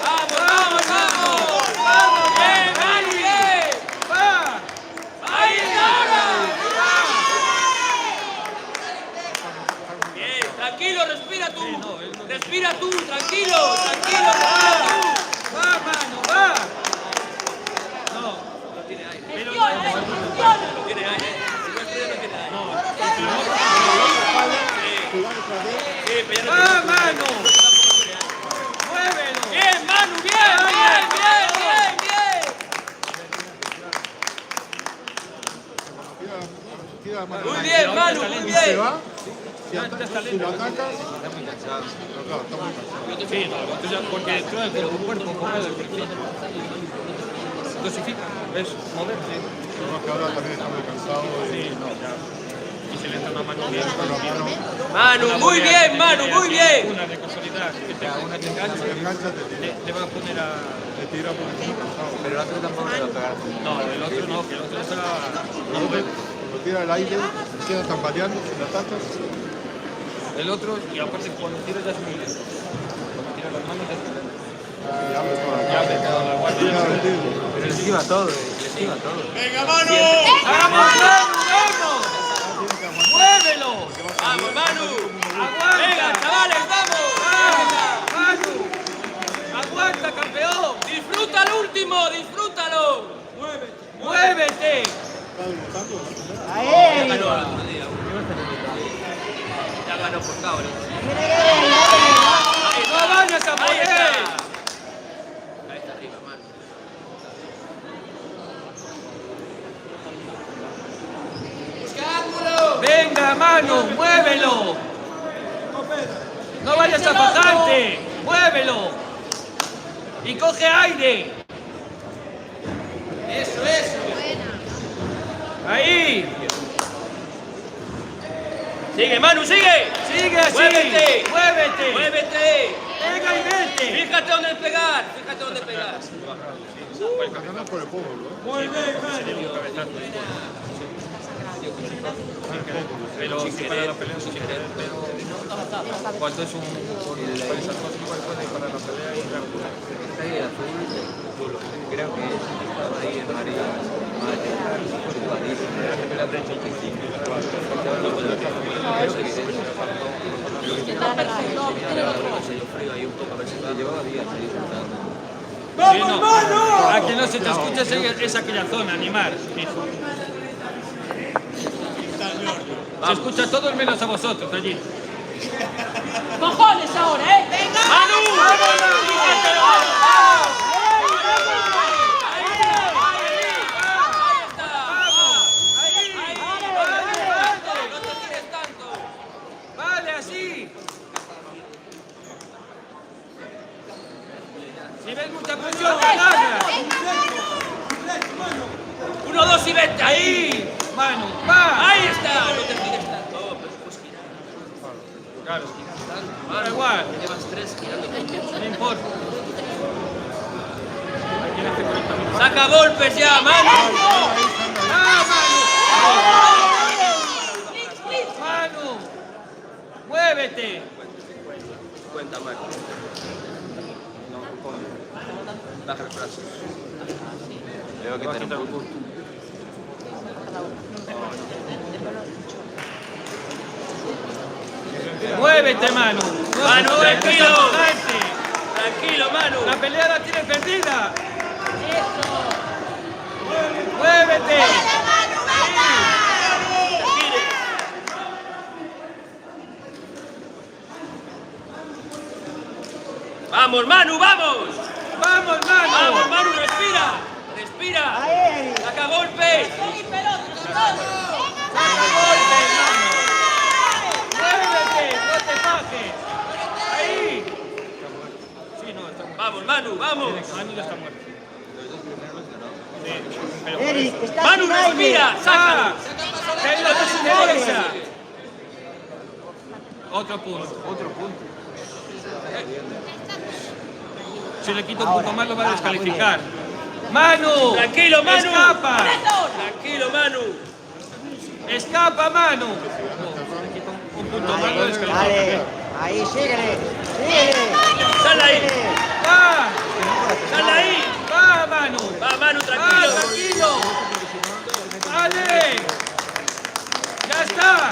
¡Vamos, vamos, vamos! ¡Vamos! ¡Bien, Manu, bien! ¡Va! ¡Ahí está ahora! Bien, tranquilo, respira tú. Respira tú, tranquilo, tranquilo, respira tú. ¡Va, mano! ¡Va! No, No tiene aire. pero No tiene aire. Silvestre ya no tiene aire. Sí, pero ya no ¡Va, mano! la mano. Muy bien, Manu, muy Se bien. va. Si, Ya está si lo atacas, Está muy cansado. no, claro, está muy cansado. Sí, no, entonces, porque trae el cuerpo como el perfil. Dosifica, es moverse. Además que ahora también está muy cansado. Sí, no, ya. Y se le entra una mano bien, Con la mano Manu, muy bien, Manu, muy bien. Una de consolidar, que te que enganche, te engancha, te tira. le va a poner a... Te tira porque está cansado. Pero el otro tampoco le va a pegar. No, el otro no, que el otro está... Cuando tira al aire, se queda tambaleando, si lo atacas. El otro, y aparte cuando tira ya es muy lento. Cuando tira las manos ya es muy lento. Y abre toda la Ya me quedo la guardia. tira el dedo. Pero le esquiva todo, le esquiva todo. ¡Vamos, Manu, vamos! ¡Muévelo! Vamos, Manu. ¡Aguanta! Venga, chavales, vamos. ¡Manu! ¡Aguanta, campeón! Disfruta el último, disfrútalo. ¡Muévete! Ahí. Ya ganó el otro día. Ya ganó por cabra. ¡No vayas a Ahí poner! está. Ahí está arriba, Manu. ¡Venga, Manu! ¡Muévelo! ¡No vayas a bajarte! ¡Muévelo! ¡Y coge aire! Eso, eso. ¡Ahí! Sigue, Manu, sigue. ¡Sigue así! ¡Muévete! ¡Muévete! Muévete. ¡Venga y vete! Fíjate dónde pegar, fíjate dónde pegar. Ganas por el pueblo, ¿eh? Muy bien, pero si para la pelea, sin querer, pero cuando es un palizazo igual puede para la pelea y claro. Está ahí el azul, creo que estaba ahí en María. Llevaba días ahí sentado. ¡Vamos, Manu! A que no se te escuche es aquella zona, animar, hijo. Se escucha todo menos a vosotros allí. ¡Cojones ahora, eh! ¡Venga! ¡Manu! ¡Vale, así! Si ves mucha presión, gana. 1, 2 y vete. ¡Ahí! ¡Manu! ¡Va! Ahí está. No te tires tanto. Pues gira. Claro. Da igual. Llevas 3 girando. No importa. Aquí en este 40 minutos. Saca golpes ya, Manu. ¡Ah, Manu! ¡Manu! ¡Muévete! Cuenta, Manu. Baja los brazos. Le voy a quitar un poco. ¡Muévete, Manu! No Manu, se puede, tranquilo. no se adelante. Tranquilo, Manu. ¡La pelea la tienes perdida! ¡Muévete! Vamos, Manu, vamos. ¡Vamos, Manu! Vamos, Manu, respira. Respira. Ahí. Saca golpes. ¡Muévete! ¡No te fajes! ¡Ahí! Sí, no, está muerto. Vamos, Manu, vamos. Manu ya está muerto. Sí, pero por Eric, eso. estás Manu, sin aire. respira. Sácalo. ¡Ah! ¡Que no te interesa! Otro punto. Otro punto. Si le quito un punto más lo va a descalificar. ¡Manu! Tranquilo, Manu. ¡Escapa! Tranquilo, Manu. ¡Escapa, Manu! Le quito un punto más lo descalifica. Dale. Ahí, síguele. Síguele. Sal ahí. ¡Va! Sal ahí. ¡Va, Manu! Va, Manu, ¡Va, tranquilo. tranquilo! ¡Vale! ¡Ya está!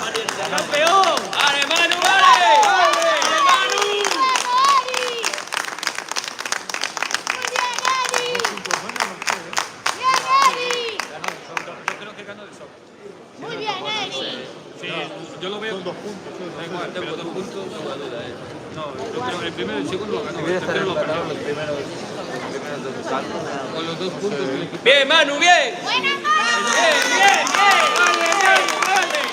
¡Campeón! ¡Vale, Manu, vale! ¡Vale! ¡Vale, Manu! Yo creo que ganó de sobra. Muy bien, Eri. Sí, yo lo veo. Son 2 puntos. Da igual, pero 2 puntos. No, yo creo que el primero y el segundo lo ganó. Debería El estar tercero lo empatado perdió. los primeros 2 saltos. Con los 2 puntos que le quitó. Bien, Manu, bien. Buena, Bien, bien, bien. ¡Vale, vale, vale!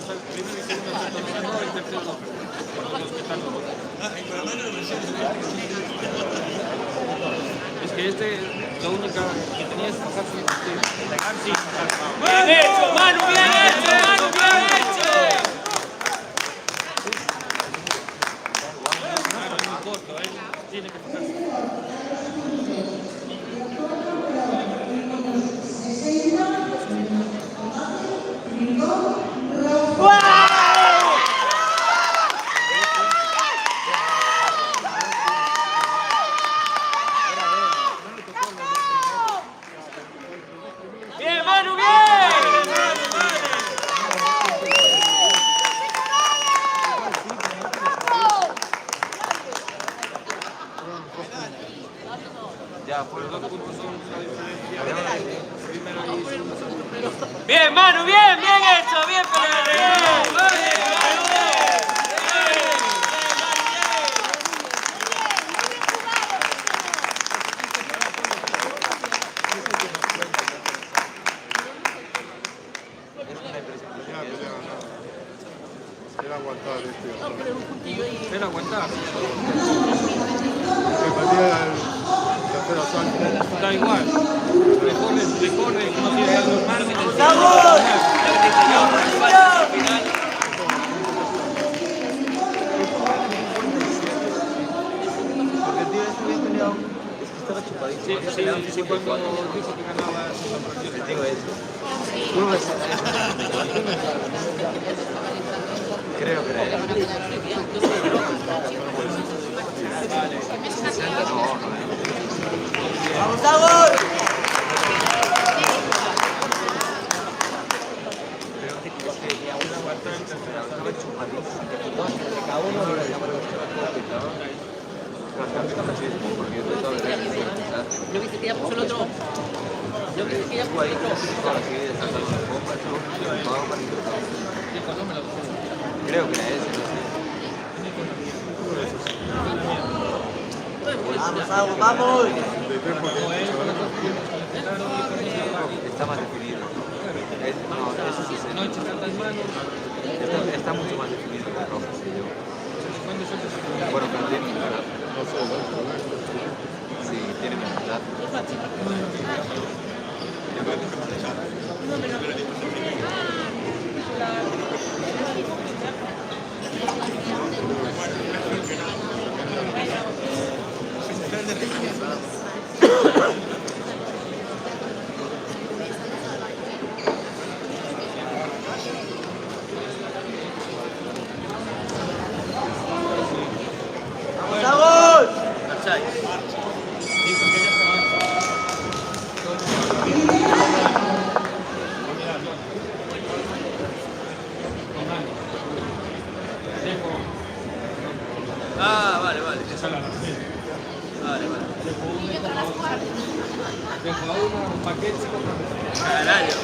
primero y segundo asalto no, el tercero no. Por los que están todos. Es que la única que tenía es bajarse y pegar sin bajar. ¡Bien hecho, Manu! ¡Bien hecho, Manu! ¡Bien hecho! Claro, es muy corto, tiene que bajarse. ¡Bien, Manu, bien! Ya, fueron 2 puntos son la diferencia. Primero y segundo. Bien, Manu, bien, bien hecho, bien peleado, bien, Manu, Era aguantar este. Era aguantar. Que perdía el tercer asalto. Da igual. Le corre, no tiene los márgenes. Porque el tío este había peleado. Es que estaba chupadísimo. Sí, cuando dijo que ganaba esa partida. El tío ese. Creo que era él. ¡Vamos, Dagor! Yo viste que ya puso el otro. Yo viste que ya puso el otro. Creo que era ese. ¡Vamos, Dagor, vamos! Está más definido. No, eso sí se No eches tantas manos. está mucho más definido que el rojo. Bueno, pero tiene mitad. Sí, tiene mitad. ¡Vamos, Dagor! Ah, vale, vale. Vale, vale. Dejo a uno un paquete. Carajo,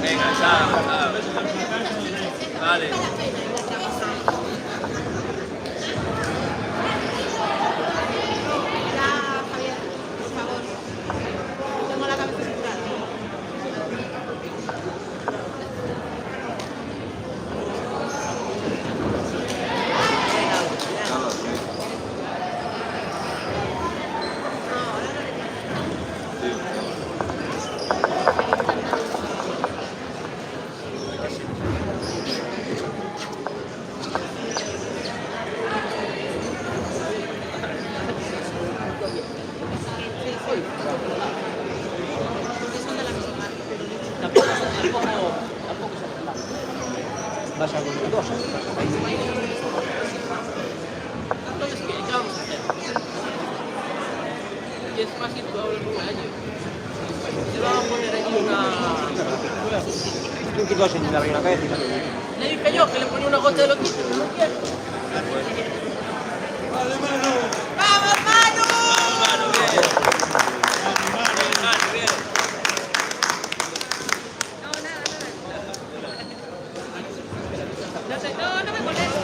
venga, chao, chao. Vale. Javier, por favor. Tengo la cabeza saturada. Vas a con los dos. Entonces, ¿qué vamos a hacer? Y es fácil, tú hablas con el año. Te vamos a poner aquí una... Tú que vas a abrir la cabeza y no te digo. Le dije yo que le ponía una gota de loquito, no quiero. ¡Vamos, Manu! Manu, bien. Manu, bien. No me molesto, No me molesto.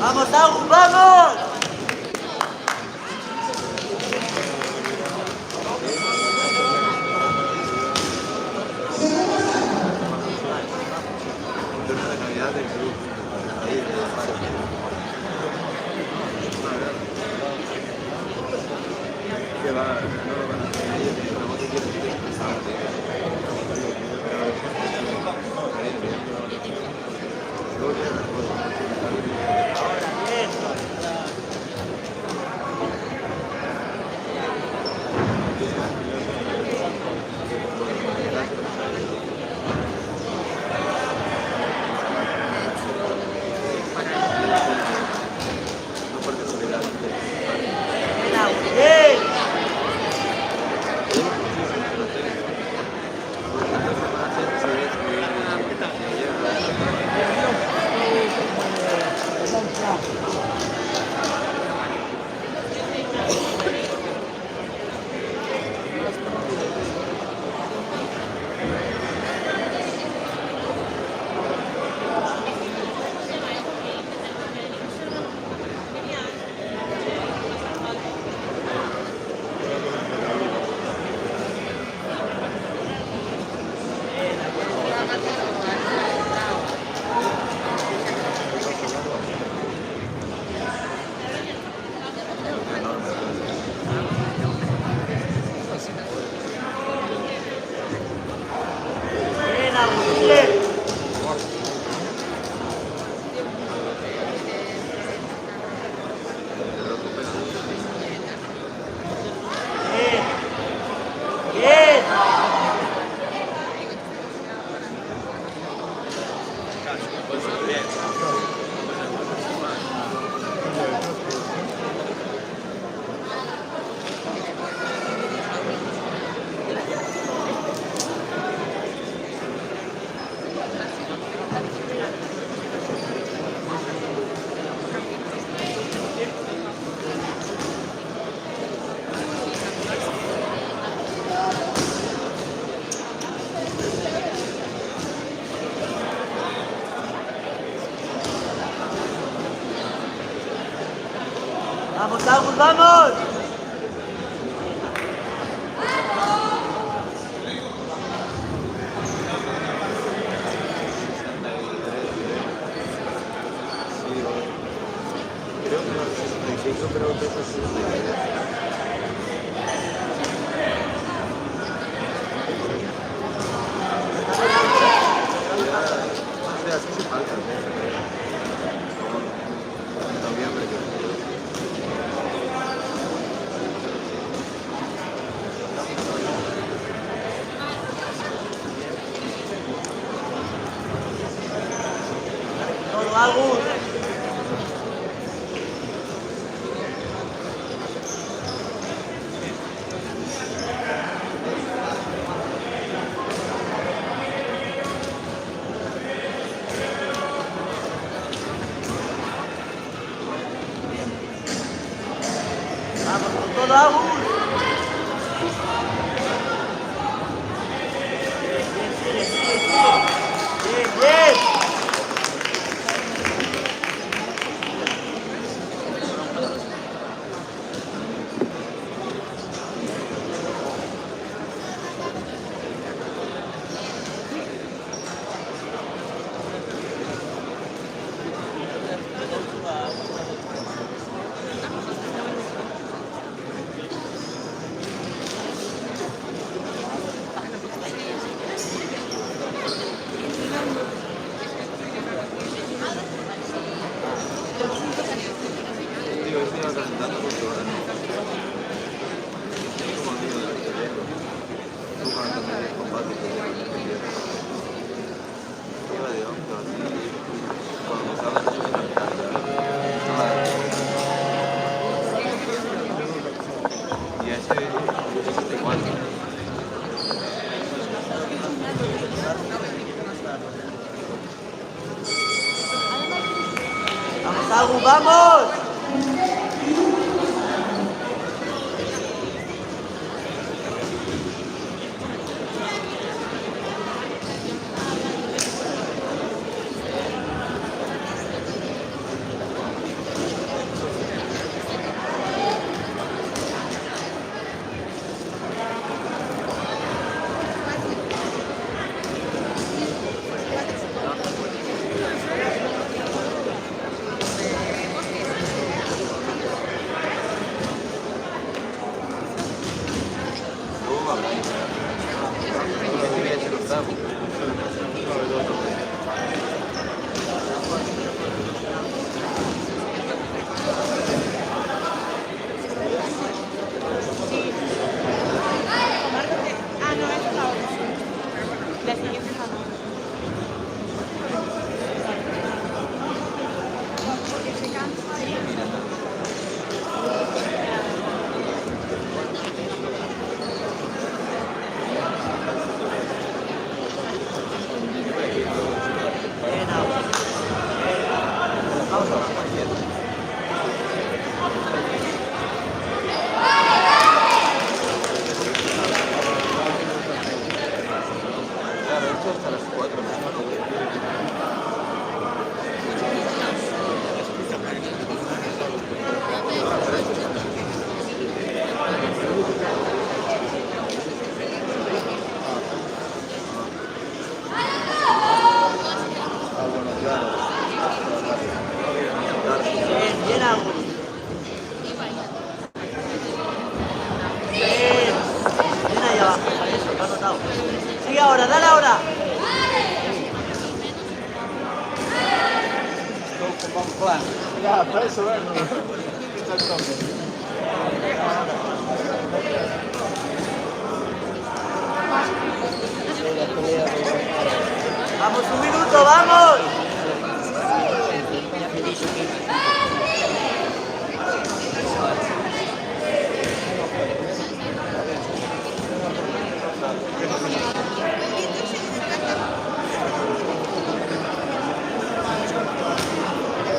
¡Vamos, Agus, vamos! Torneo de Navidad del club. Ahí en el parque. Que va, no lo van a hacer ellos, pero no te quieren expresarte. Luego viene la cosa. No por casualidad. Bien, Agus, bien. Bien. ¡Vamos, Agus, vamos! Creo que no es 65, pero que es 63. Así se falta. En noviembre creo. ¡Todo, Agus! ¡Vamos con todo, Agus! Bien, bien. Digo, estoy presentando mucho ahora. Como digo, de arquitecto. Tú cuando también el combate que iba de hombro así. Cuando se habla mucho de la y ese está igual. ¡Vamos, Agus, vamos! Ah, no, esa es la otra. La siguiente es la otra. Porque se cansa ahí. Claro, esto hasta las 4. Bien, bien, Agus. Bien. Bien ahí abajo. Eso, lo has notado. Sigue ahora, dale ahora. Ya, para eso, bueno. Está el toque. Vamos, un minuto, vamos.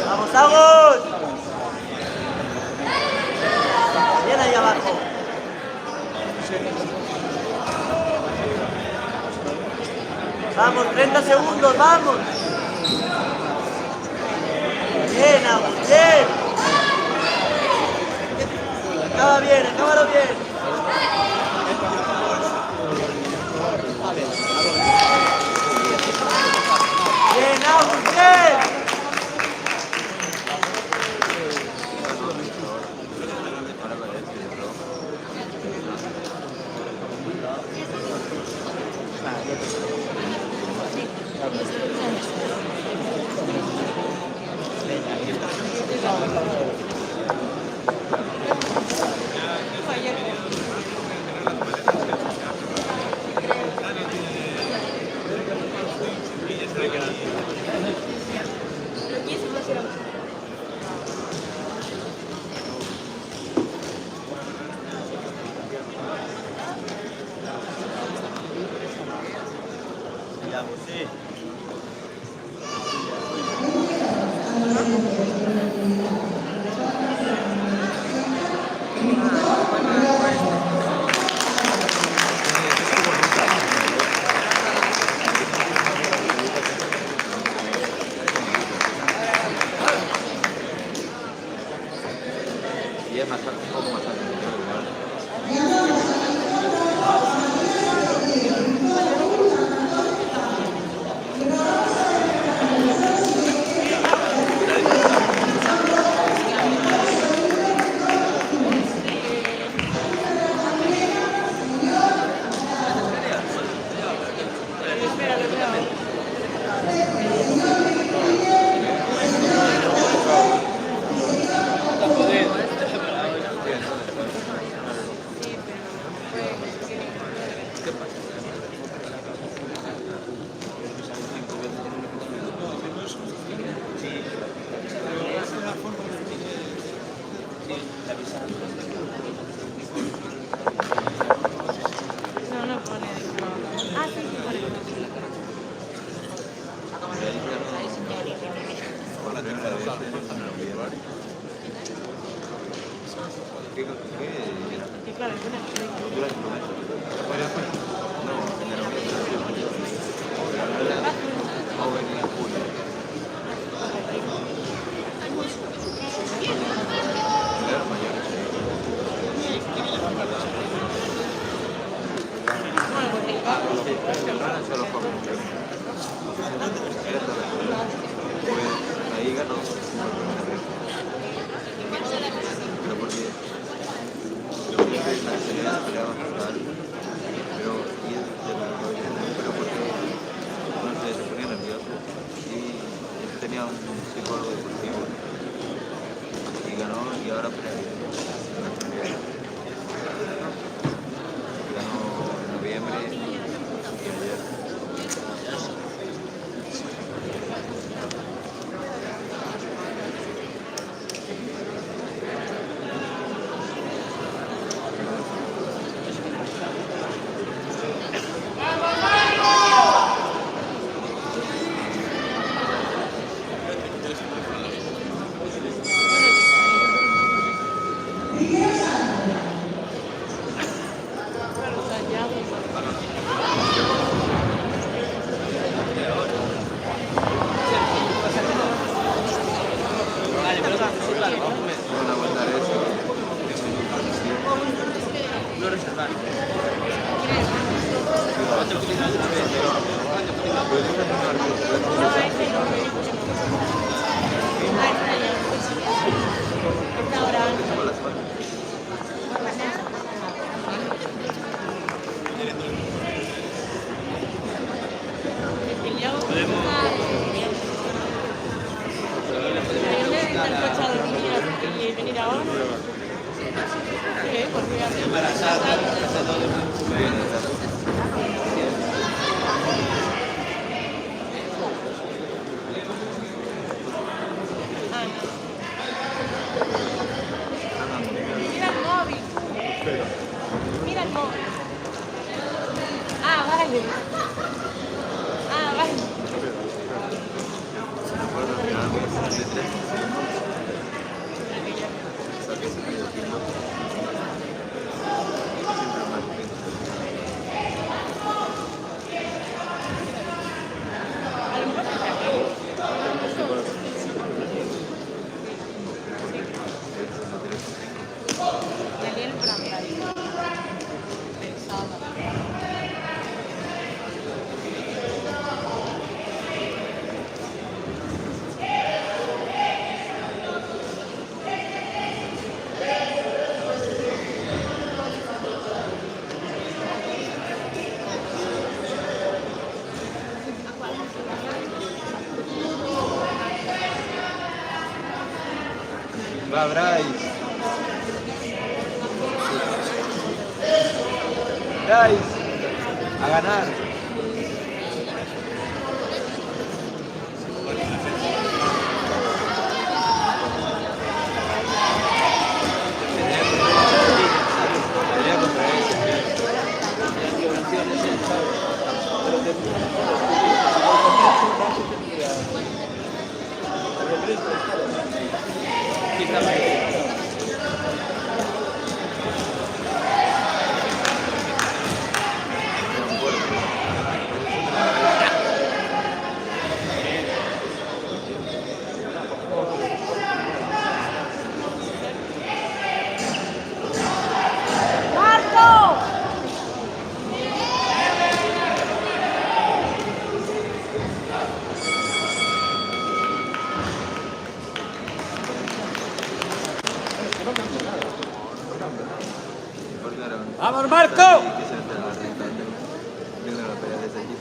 Vamos, Agus. Bien ahí abajo. Vamos, 30 segundos, vamos. Bien, Agus, bien. Acaba bien, acábalo bien. Bien, Agus, bien. Y es más alto, un poco más alto. No, no pone. Ah, sí, sí pone. Sí, claro, pone. Ahí ganó. Pero porque se le peleaba total, pero y es de la pero porque tenía un psicólogo deportivo y ganó y ahora pelea. Ganó en noviembre y ayer. Van a aguantar eso. No reservar. Y venir ahora. ¿Qué? Porque mira el móvil. Mira el móvil. Ah, vale. Ah, vale. Daniel Branda. Pensaba. Va, Bryce. Bryce. A ganar. Pelea contra ¡Vamos, Marco! Viendo la pelea desde allí.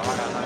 Gracias.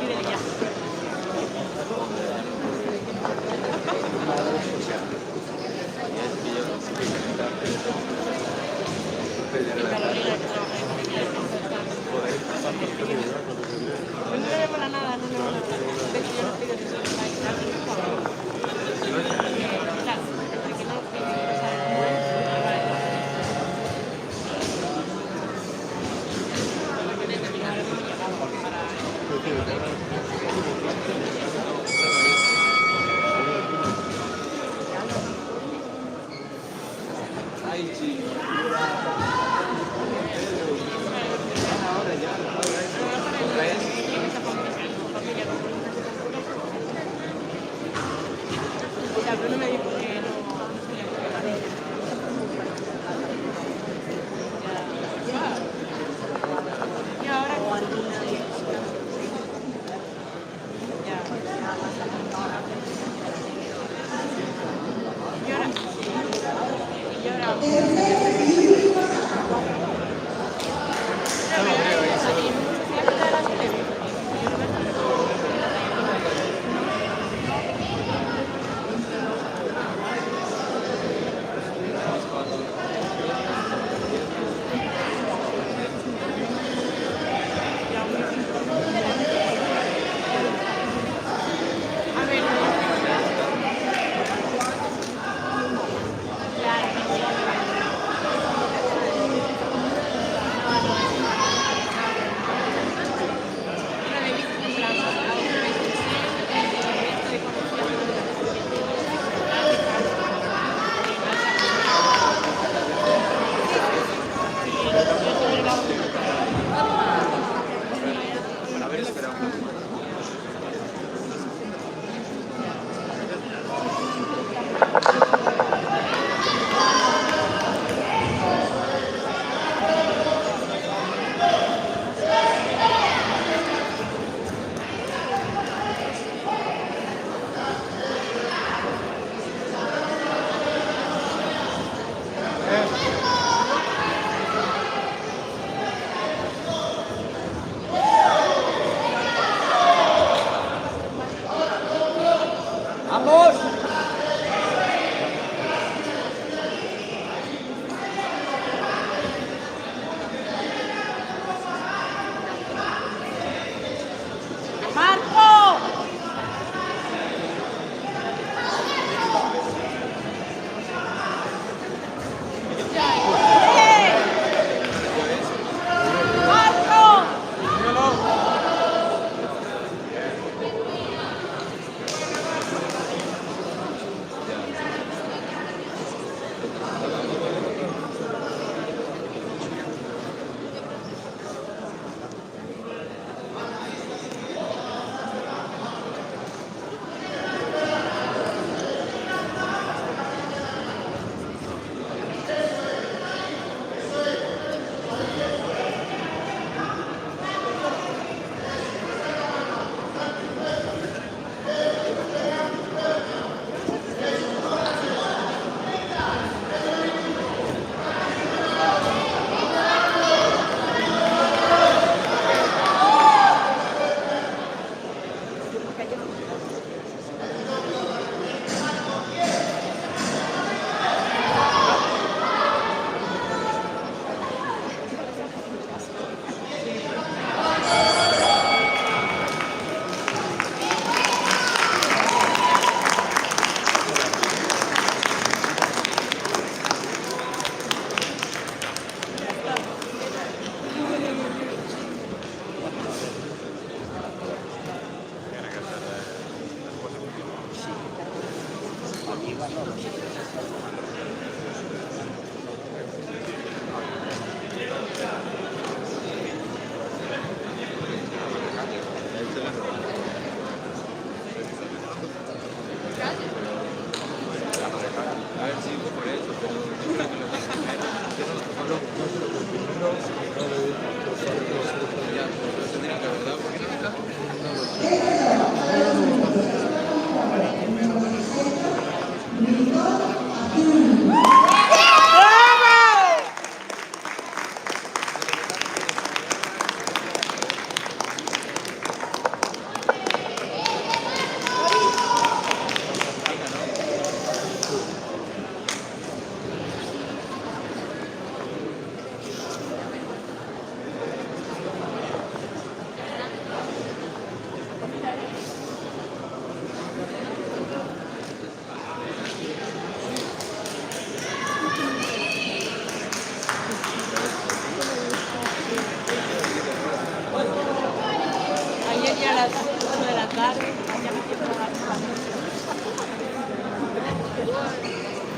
de la tarde.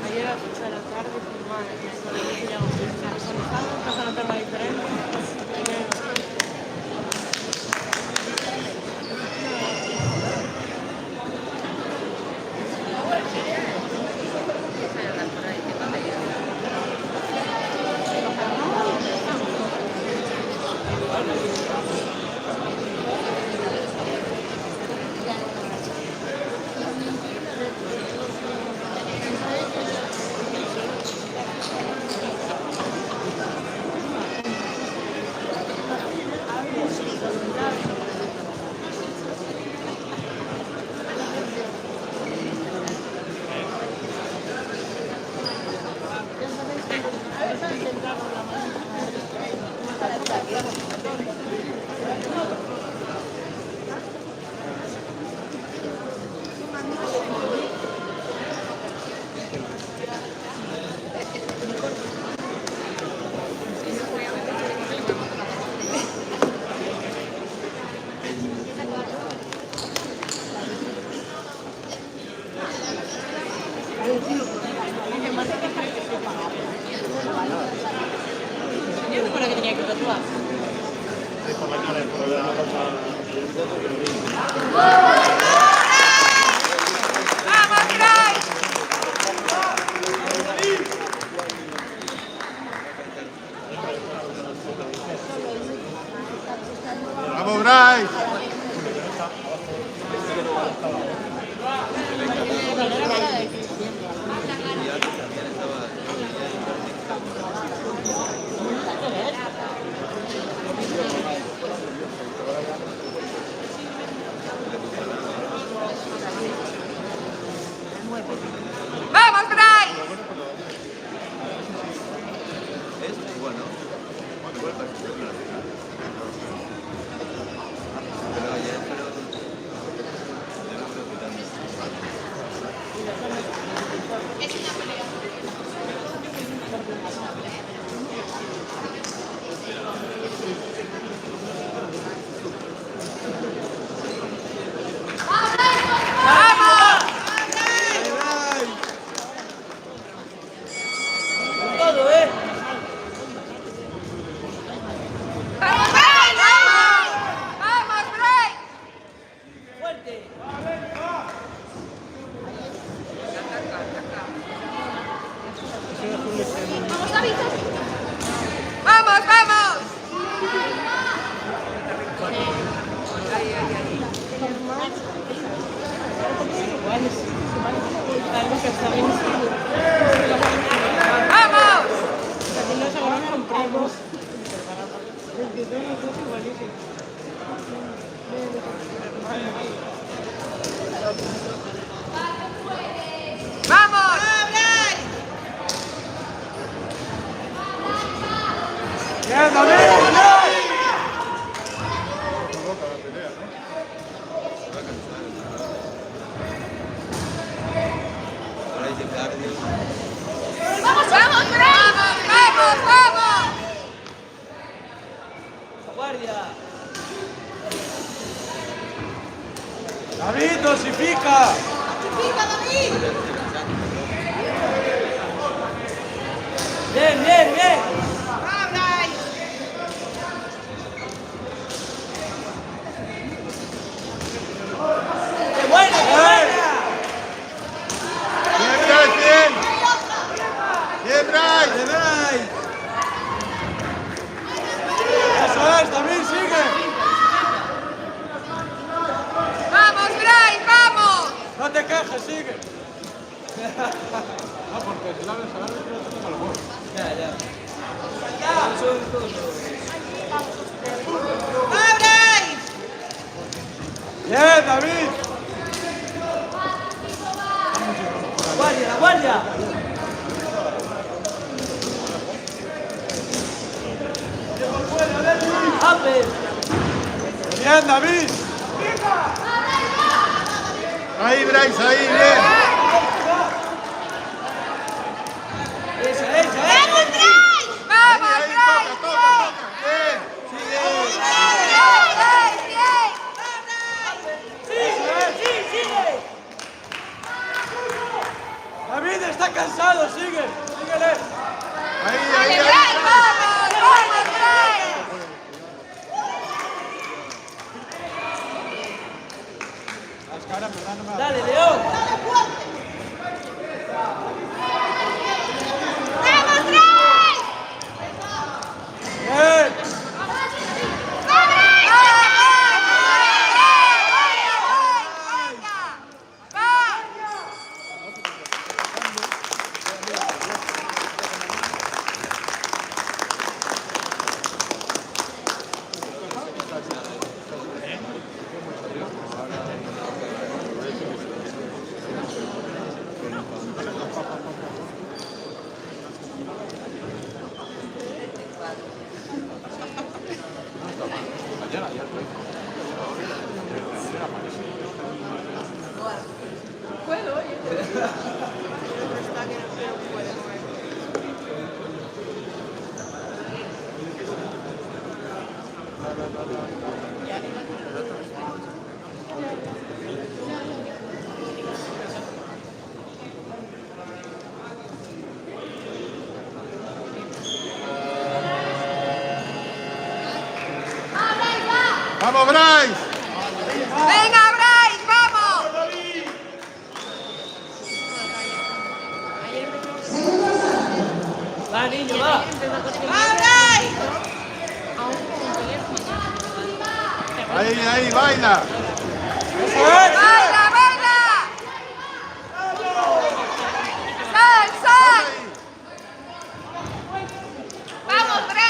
Ayer a las 8 de la tarde, cuando empieza a notar la diferencia. Yo no creo que tenía que tatuar. ¡Vamos, Bryce! ¡Vamos, Bryce! Es igual, ¿no? Igual para pero ayer, pero... Es una pelea. Todo, ¿eh? ¡Vamos, Bryce! ¡Vamos! ¡Vamos, Bryce! Fuerte. ¡Vamos, David! ¡Vamos, vamos! ¡Vamos! ¡Vamos! ¡Bien, David! Ahora dice cardio. ¡Vamos, vamos, Bryce! ¡Vamos, vamos! Guardia. ¡David, dosifica! Bien, bien, bien. ¡Va, Bryce! ¡Qué buena, qué buena! ¡Bien, Bryce, bien! ¡Bien, Bryce! ¡Eso es, David, sigue! ¡Vamos, Bryce! ¡Vamos! ¡No te quejes, sigue! No, porque si la ves a la vez, no te lo juego. ¡Va, Bryce! ¡Bien, David! Guardia, la guardia. ¡Ape! ¡Bien, David! Ahí, Bryce, ahí, bien. Esa. ¡Vamos, Bryce! ¡Vamos, Ahí, Bryce! toca. Bien, sigue. ¡Bien, Bryce! ¡Bien! está cansado, sigue, síguele. Ahí, ahí, ¡Dale, ahí. Bray! ¡Vamos! ¡Vamos, Bray! Dale, León. ¡Vamos, Bray! Bien. ¡Vamos, Bryce! ¡Venga, Bryce! ¡Vamos! Va, niño, va. ¡Va, Bryce! Ahí, ahí, baila. ¡Baila, baila! ¡Sal, sal! ¡Vamos, Bryce!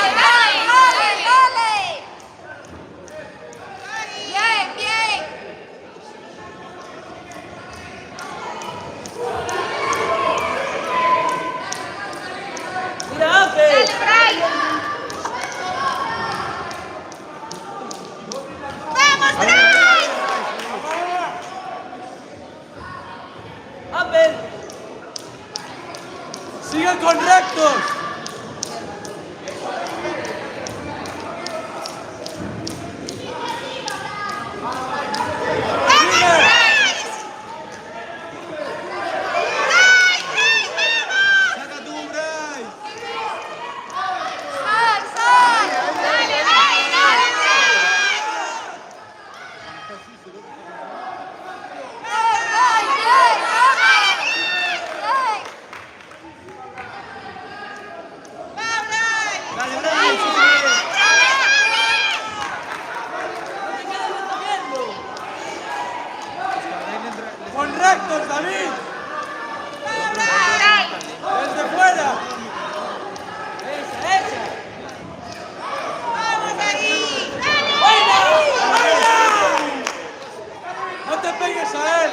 ¡Dale, dale, dale! ¡Bien, bien! Mira, Ángel. ¡Dale, Bryce! ¡Vamos, Bryce! Ángel. Sigue con rectos. ¡Sal, sal! ¡Dale, dale, dale! Con rectos, David. Desde fuera. Esa. No te pegues a él.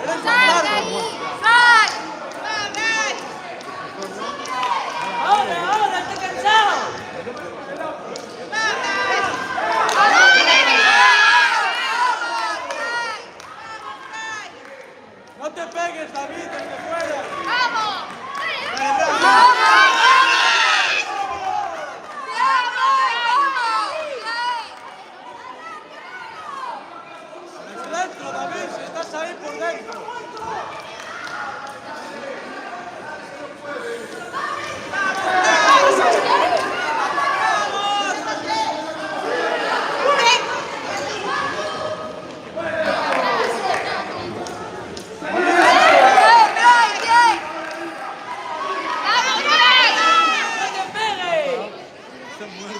Eres más largo. Ahora, estoy cansado. No te pegues, David, desde fuera. Dentro, David, si estás ahí por dentro. ¡No te pegues!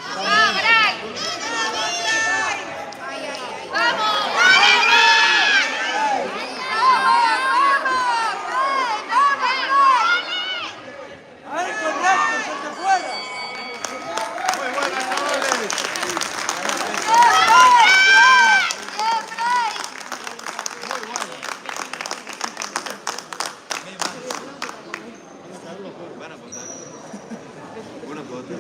Ahí con rectos, desde fuera. Muy buena, chavales. Van a contar. Una foto.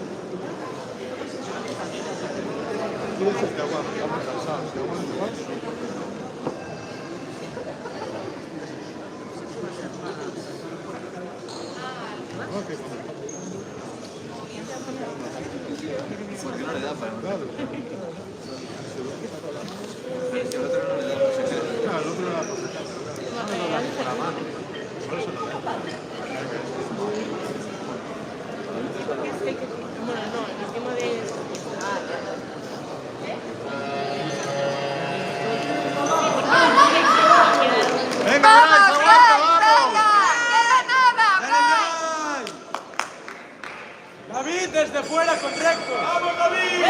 ¿Quieres que aguante? Estamos cansados. ¿Te aguantas? Ok. Porque no le da para Claro. el otro no le da mucha cara. Claro, el otro no la pasa. Bueno, no, el tema de... ¡Venga, Bryce, aguanta, vamos! David, desde fuera, con recto. ¡Vamos, David!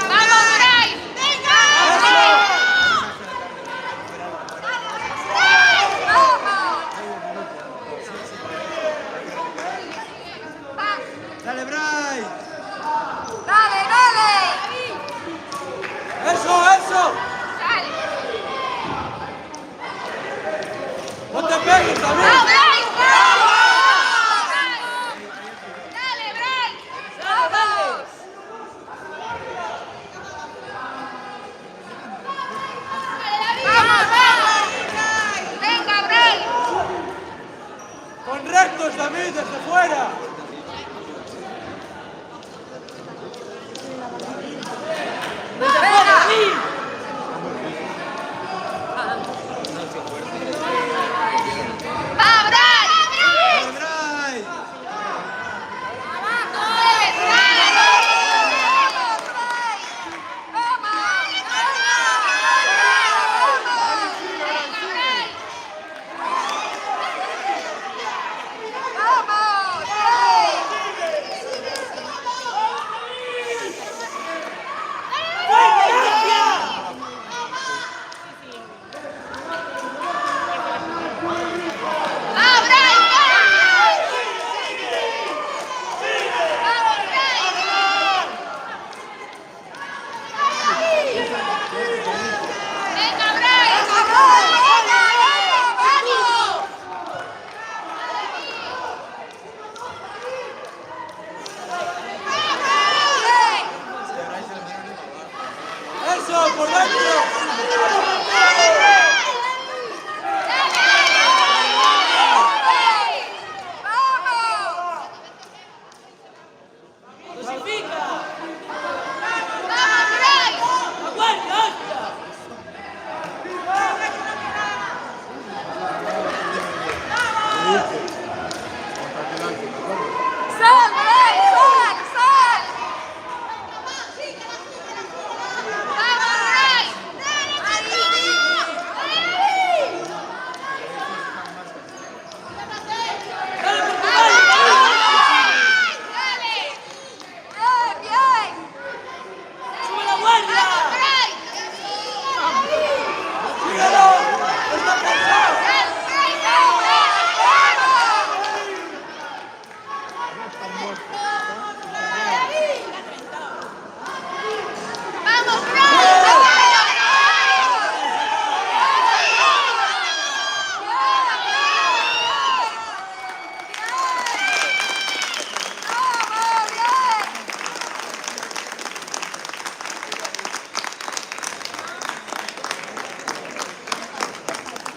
¡Vamos, Bryce! Dale, Bryce. ¡Dale, dale! Eso, eso. ¡Dale! No te pegues, David. ¡Vamos, Bryce! ¡Vamos! ¡Dale, Bryce! ¡Vamos! ¡Vamos, Bryce! ¡Venga, Bryce! Con rectos, David, desde fuera. ¡Va, Bryce! Dale, Bryce. Eso, por dentro. ¡Sal, Bryce! ¡Sal, sal! ¡Vamos,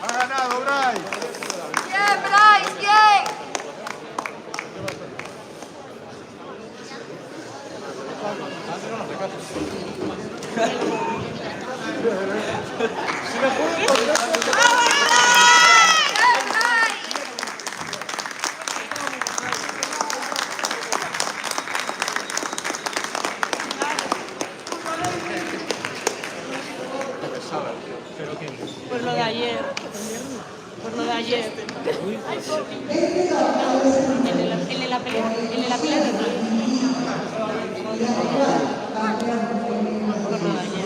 ¡Ha ganado, Bryce! Bien, Bryce, bien. Pues lo de ayer. Pues lo de ayer. El de la pelea. El de la pelea de Bryce. Pues lo de ayer.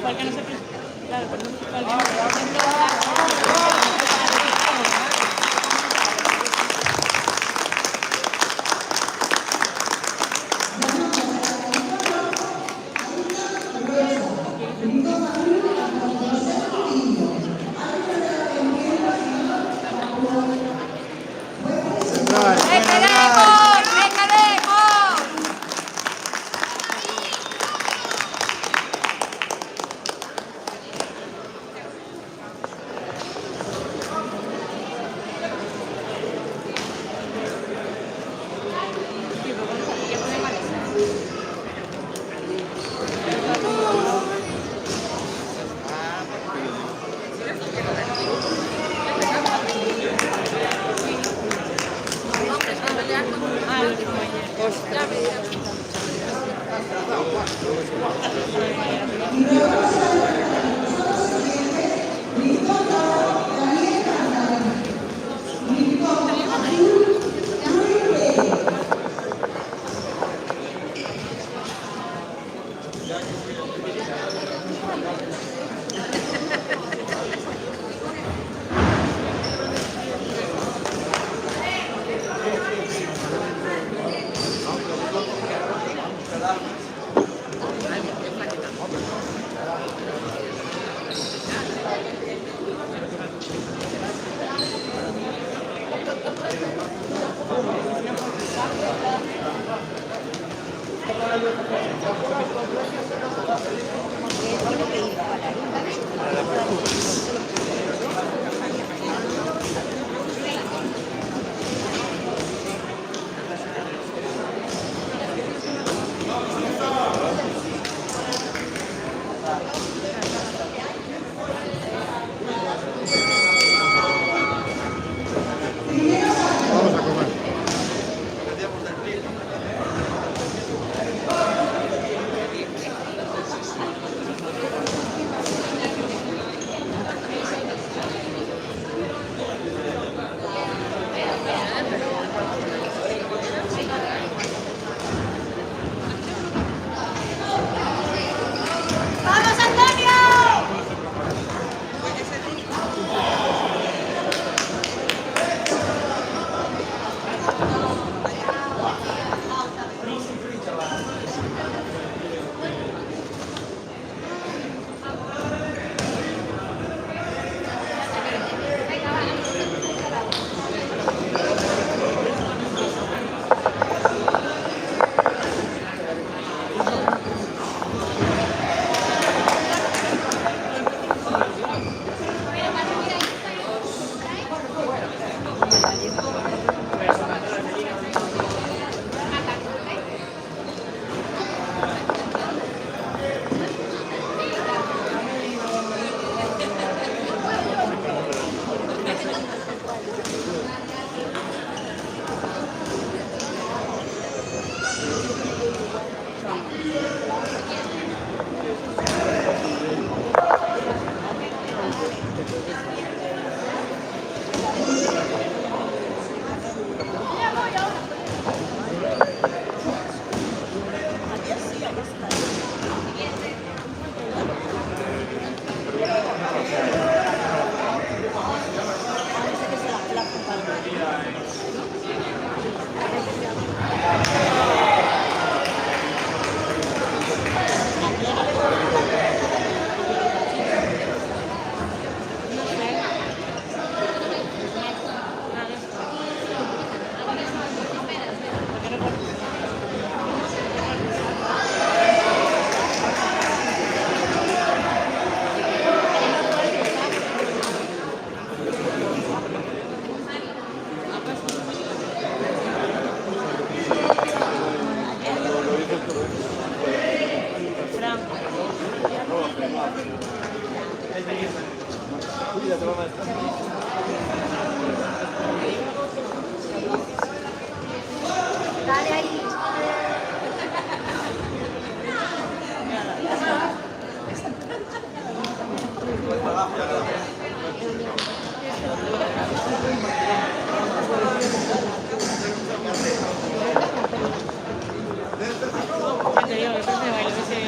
Para que no se claro, para que no se ¡Me queremos! ¡Me queremos! Vamos a comer. ¡Vamos, Antonio! Dale ahí. Te digo, después me bailo ese.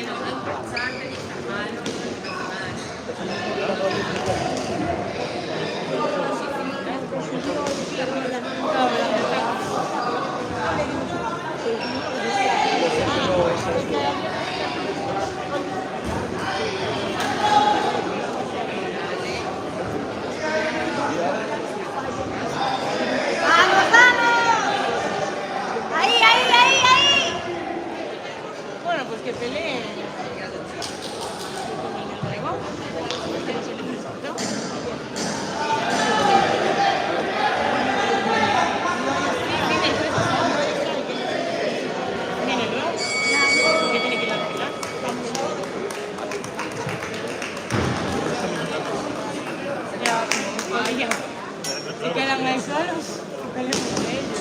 no es importante ni tan malo ni tan mal. ¡Vamos, vamos! ¡Ahí, ahí, ahí, ahí! Bueno, pues que peleen. ¿Qué tiene que ir a arreglar? Ya, vaya. Se quedan ahí solos. Peleen por ellos.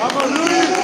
¡Vamos, Luis!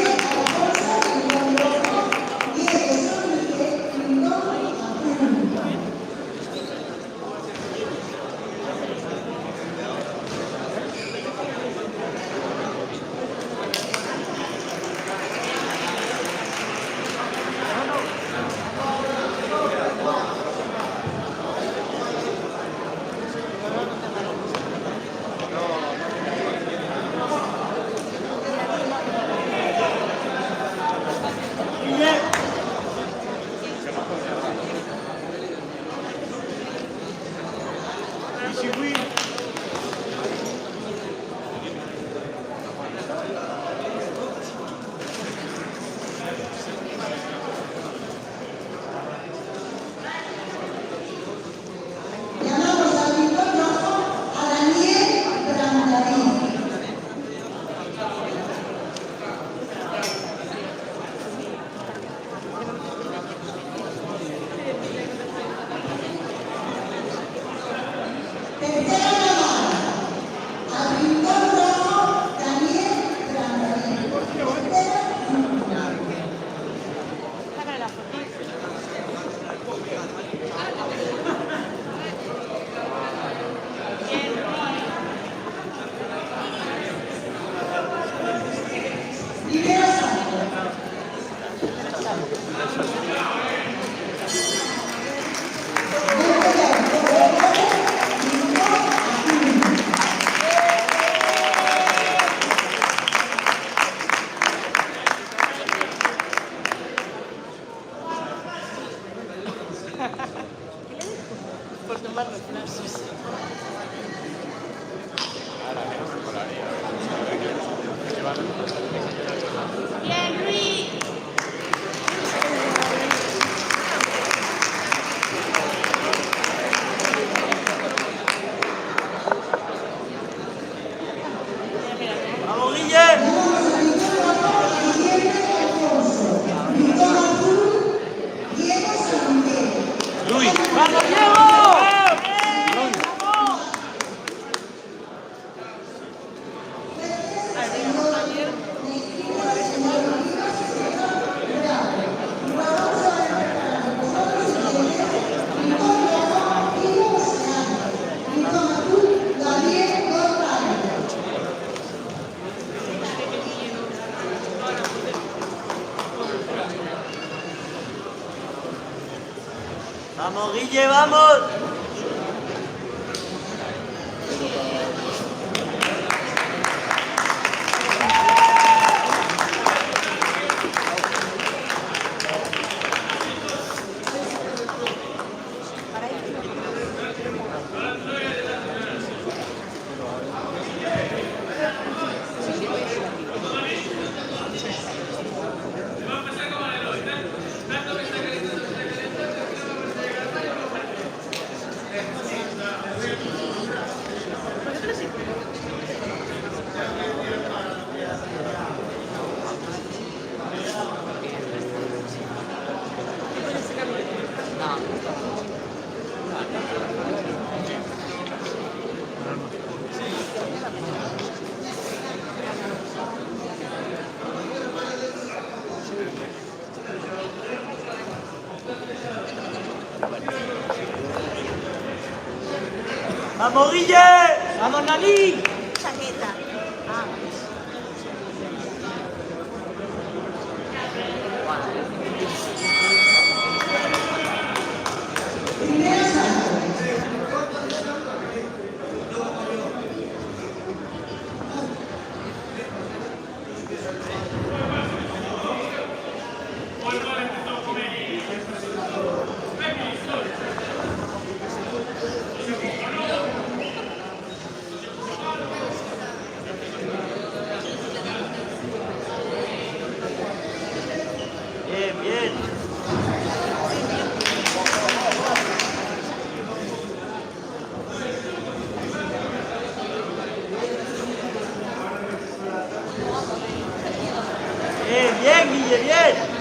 Por tomar retrasos. Bien, Luis. ¡Vamos, Guille! Luis, ¡Vamos, Diego! ¡Vamos, Guille, vamos! ¡Vamos, Guille! ¡Vamos, Nalí! Chaqueta. Ah. Sigue bien.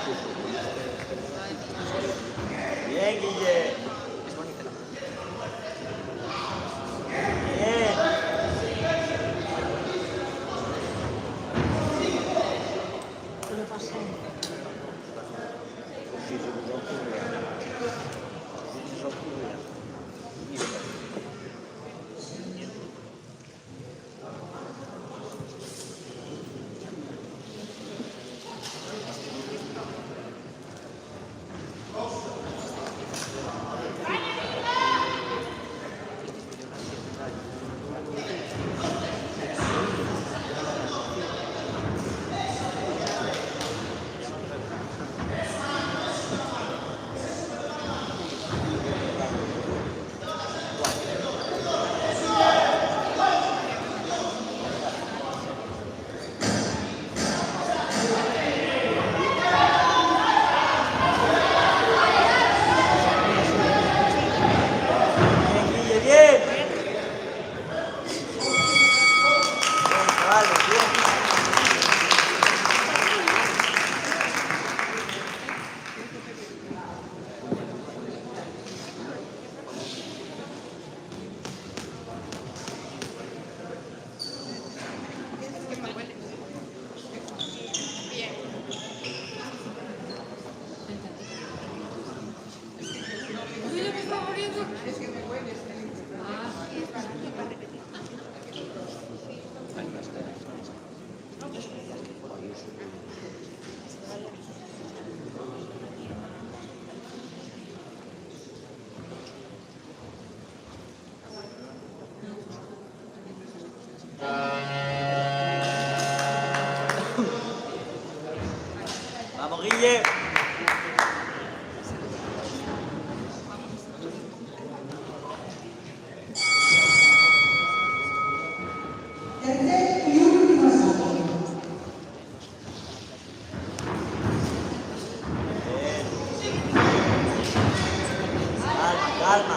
Bien, Guille. Bien. Bien, Guille, bien. Bien, chavales, bien. Mira, me está muriendo. Vamos, Guille. Calma, calma.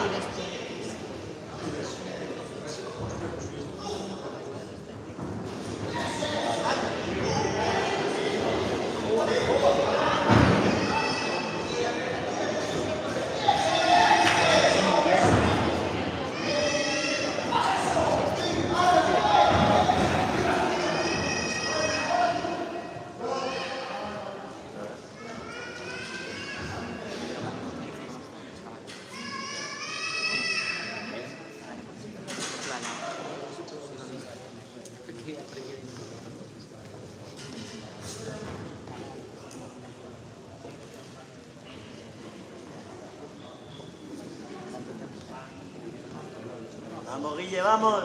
Vamos, Guille, vamos.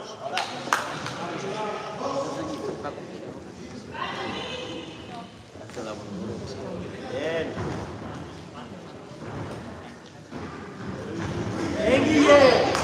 Bien. Bien, Guille.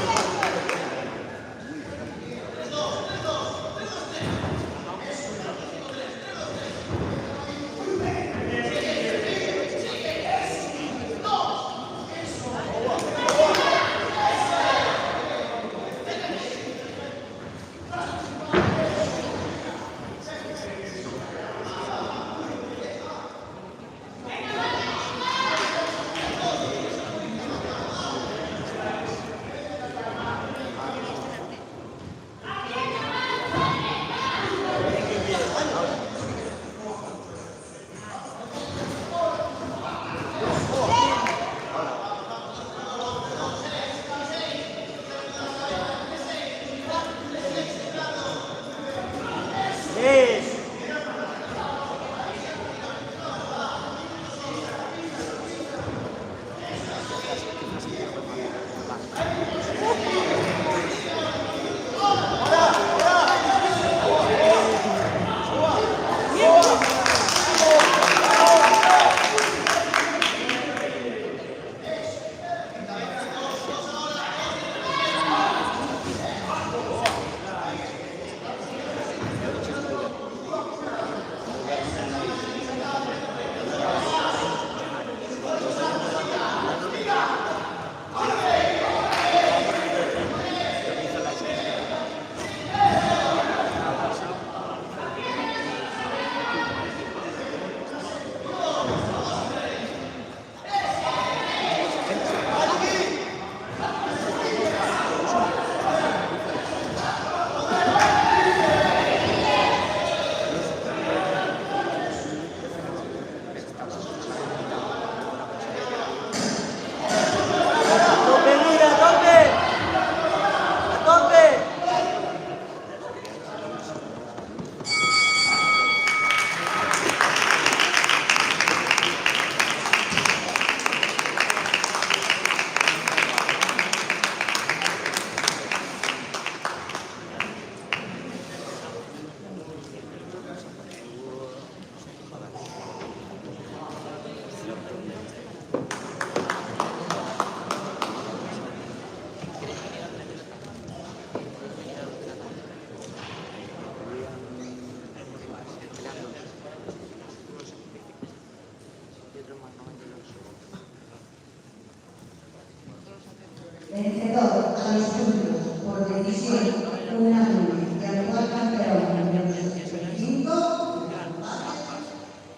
Vencedor a los puntos por decisión unánime y actual campeón en el 85,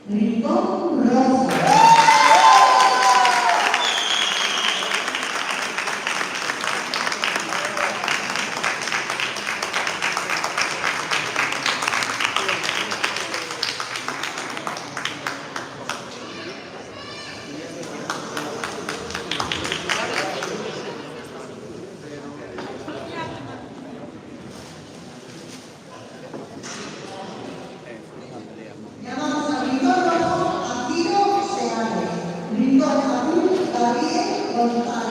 Rincón Rojo. Llamamos a Rincón Rojo a Ciro Seale, Rincón Azul Gabriel González.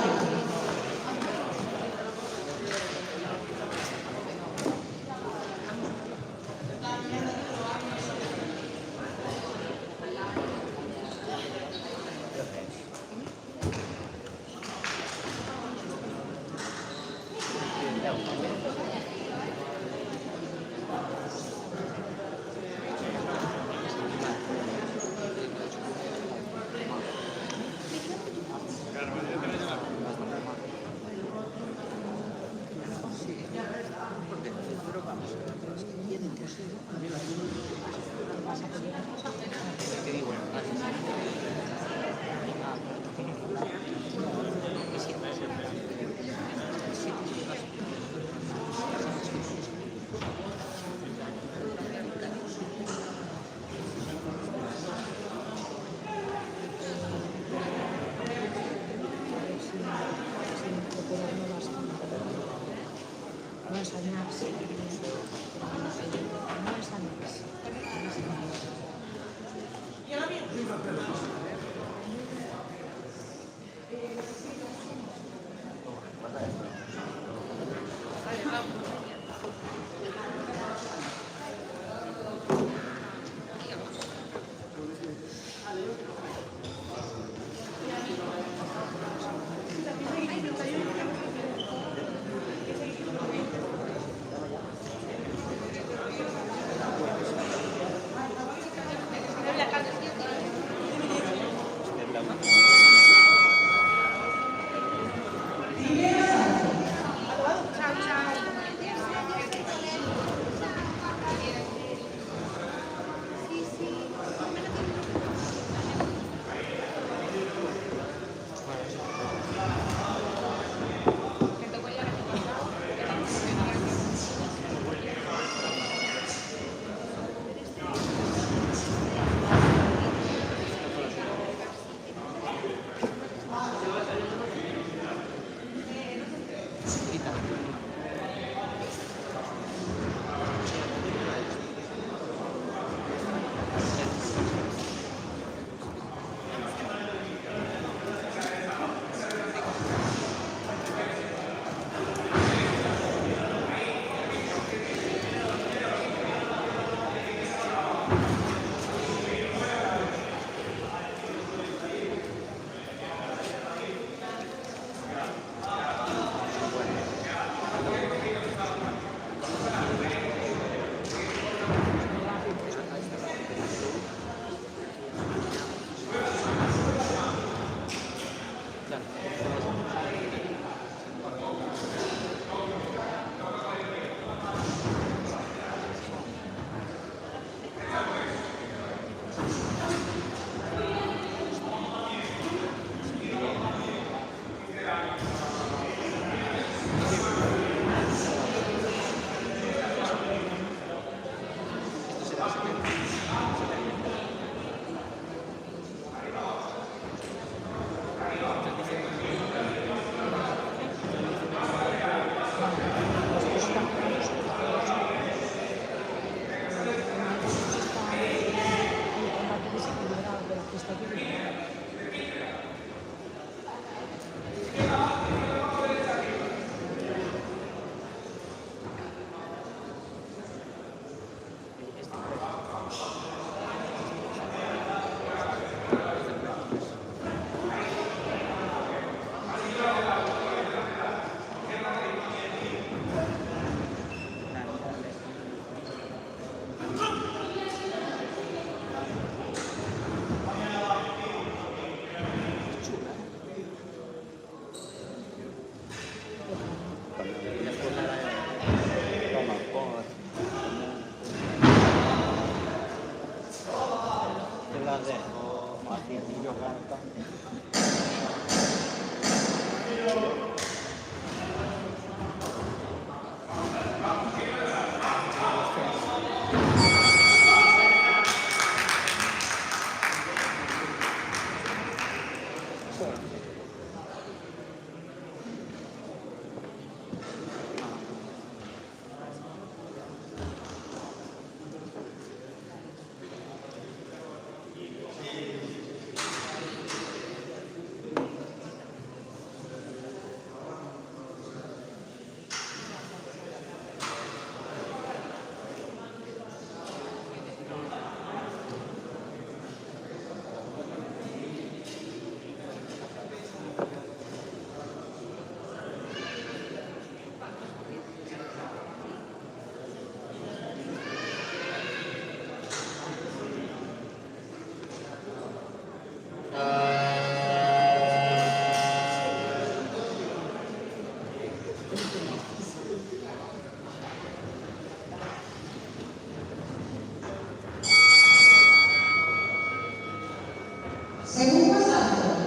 Segundo asalto.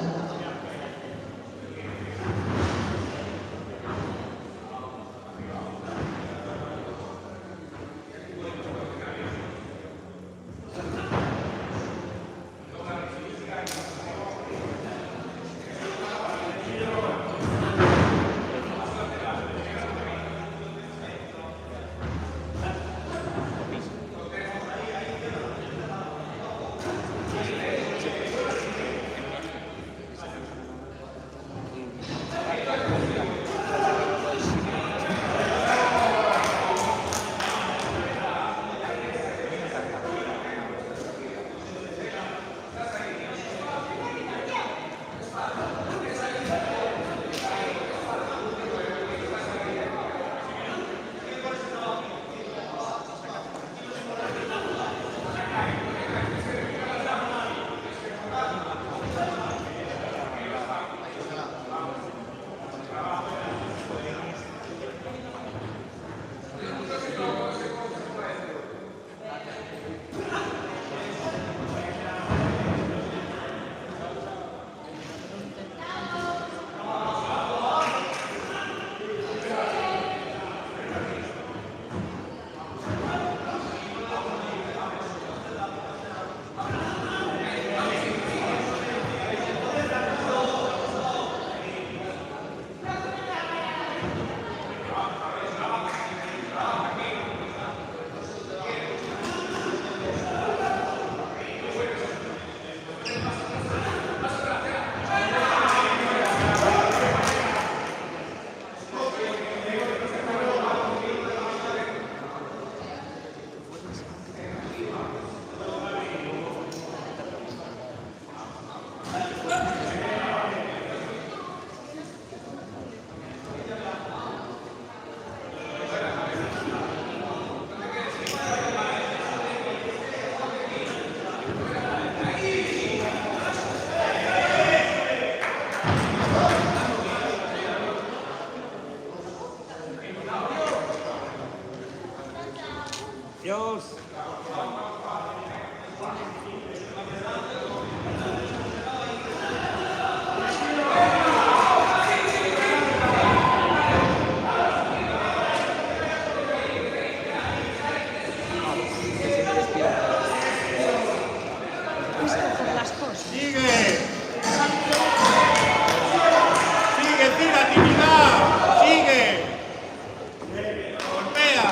Dios. ¡Sigue! ¡Sigue, actividad! ¡Sigue! ¡Golpea!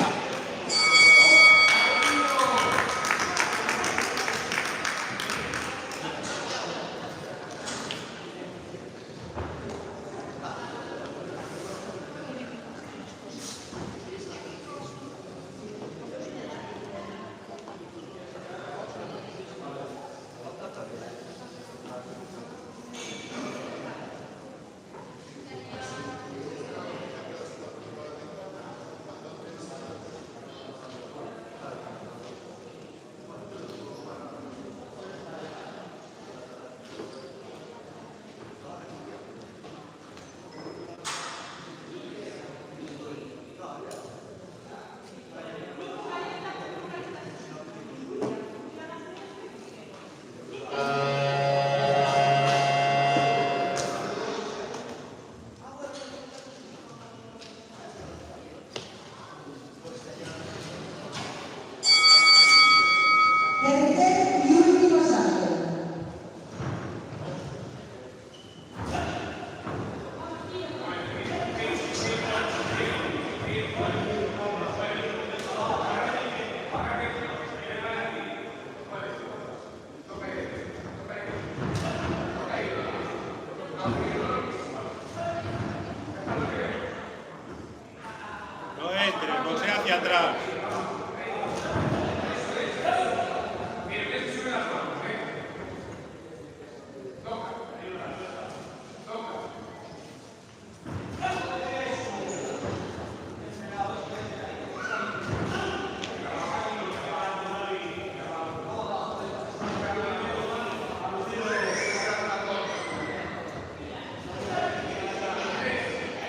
atrás.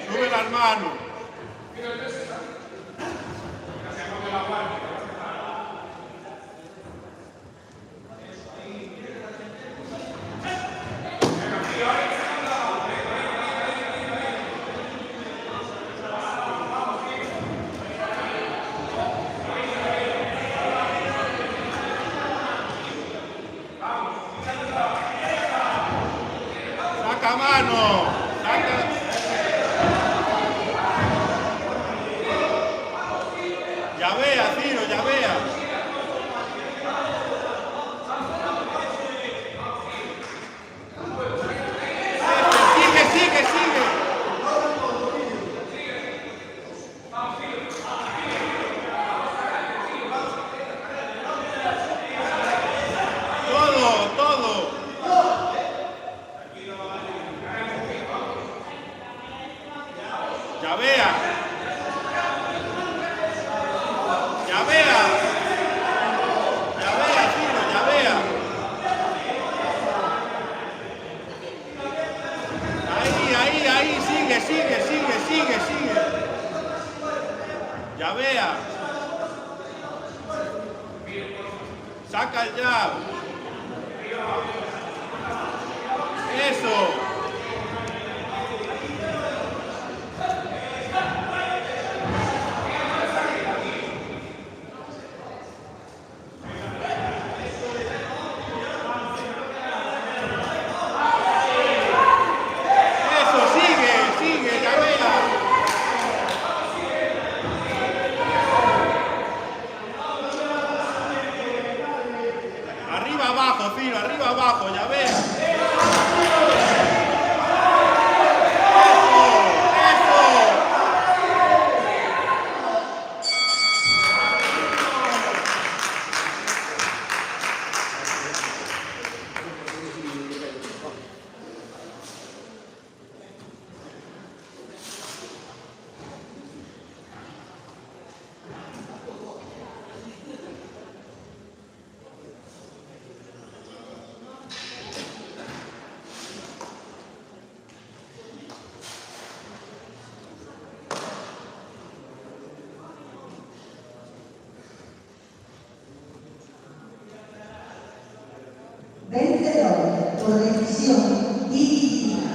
Sube las manos. Saca mano. Saca. Ya vea, Ciro, ya vea. Sigue, sigue, sigue. Todo, todo. Ya vea. Ya vea. Ya vea, Ciro, ya vea. Ahí, sigue, sigue, sigue, sigue, sigue. Ya vea. Saca el jab. Eso. Eso, sigue, sigue, ya vea. Arriba, abajo, Ciro, arriba, abajo, ya vea. Vencedor por decisión dividida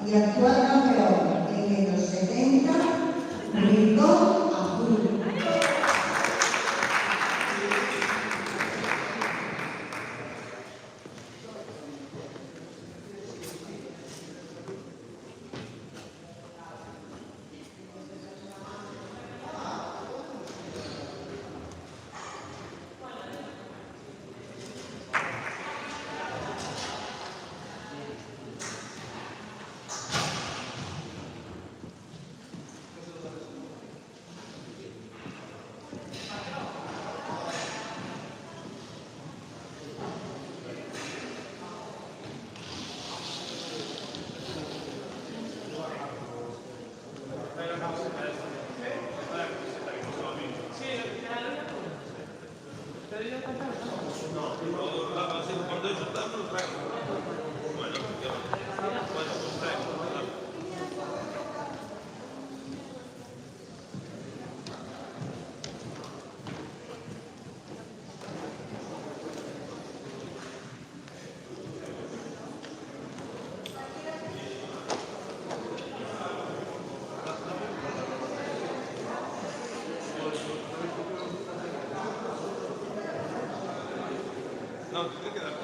y actual campeón en los 70, Rincón Azul. No, tiene que dar.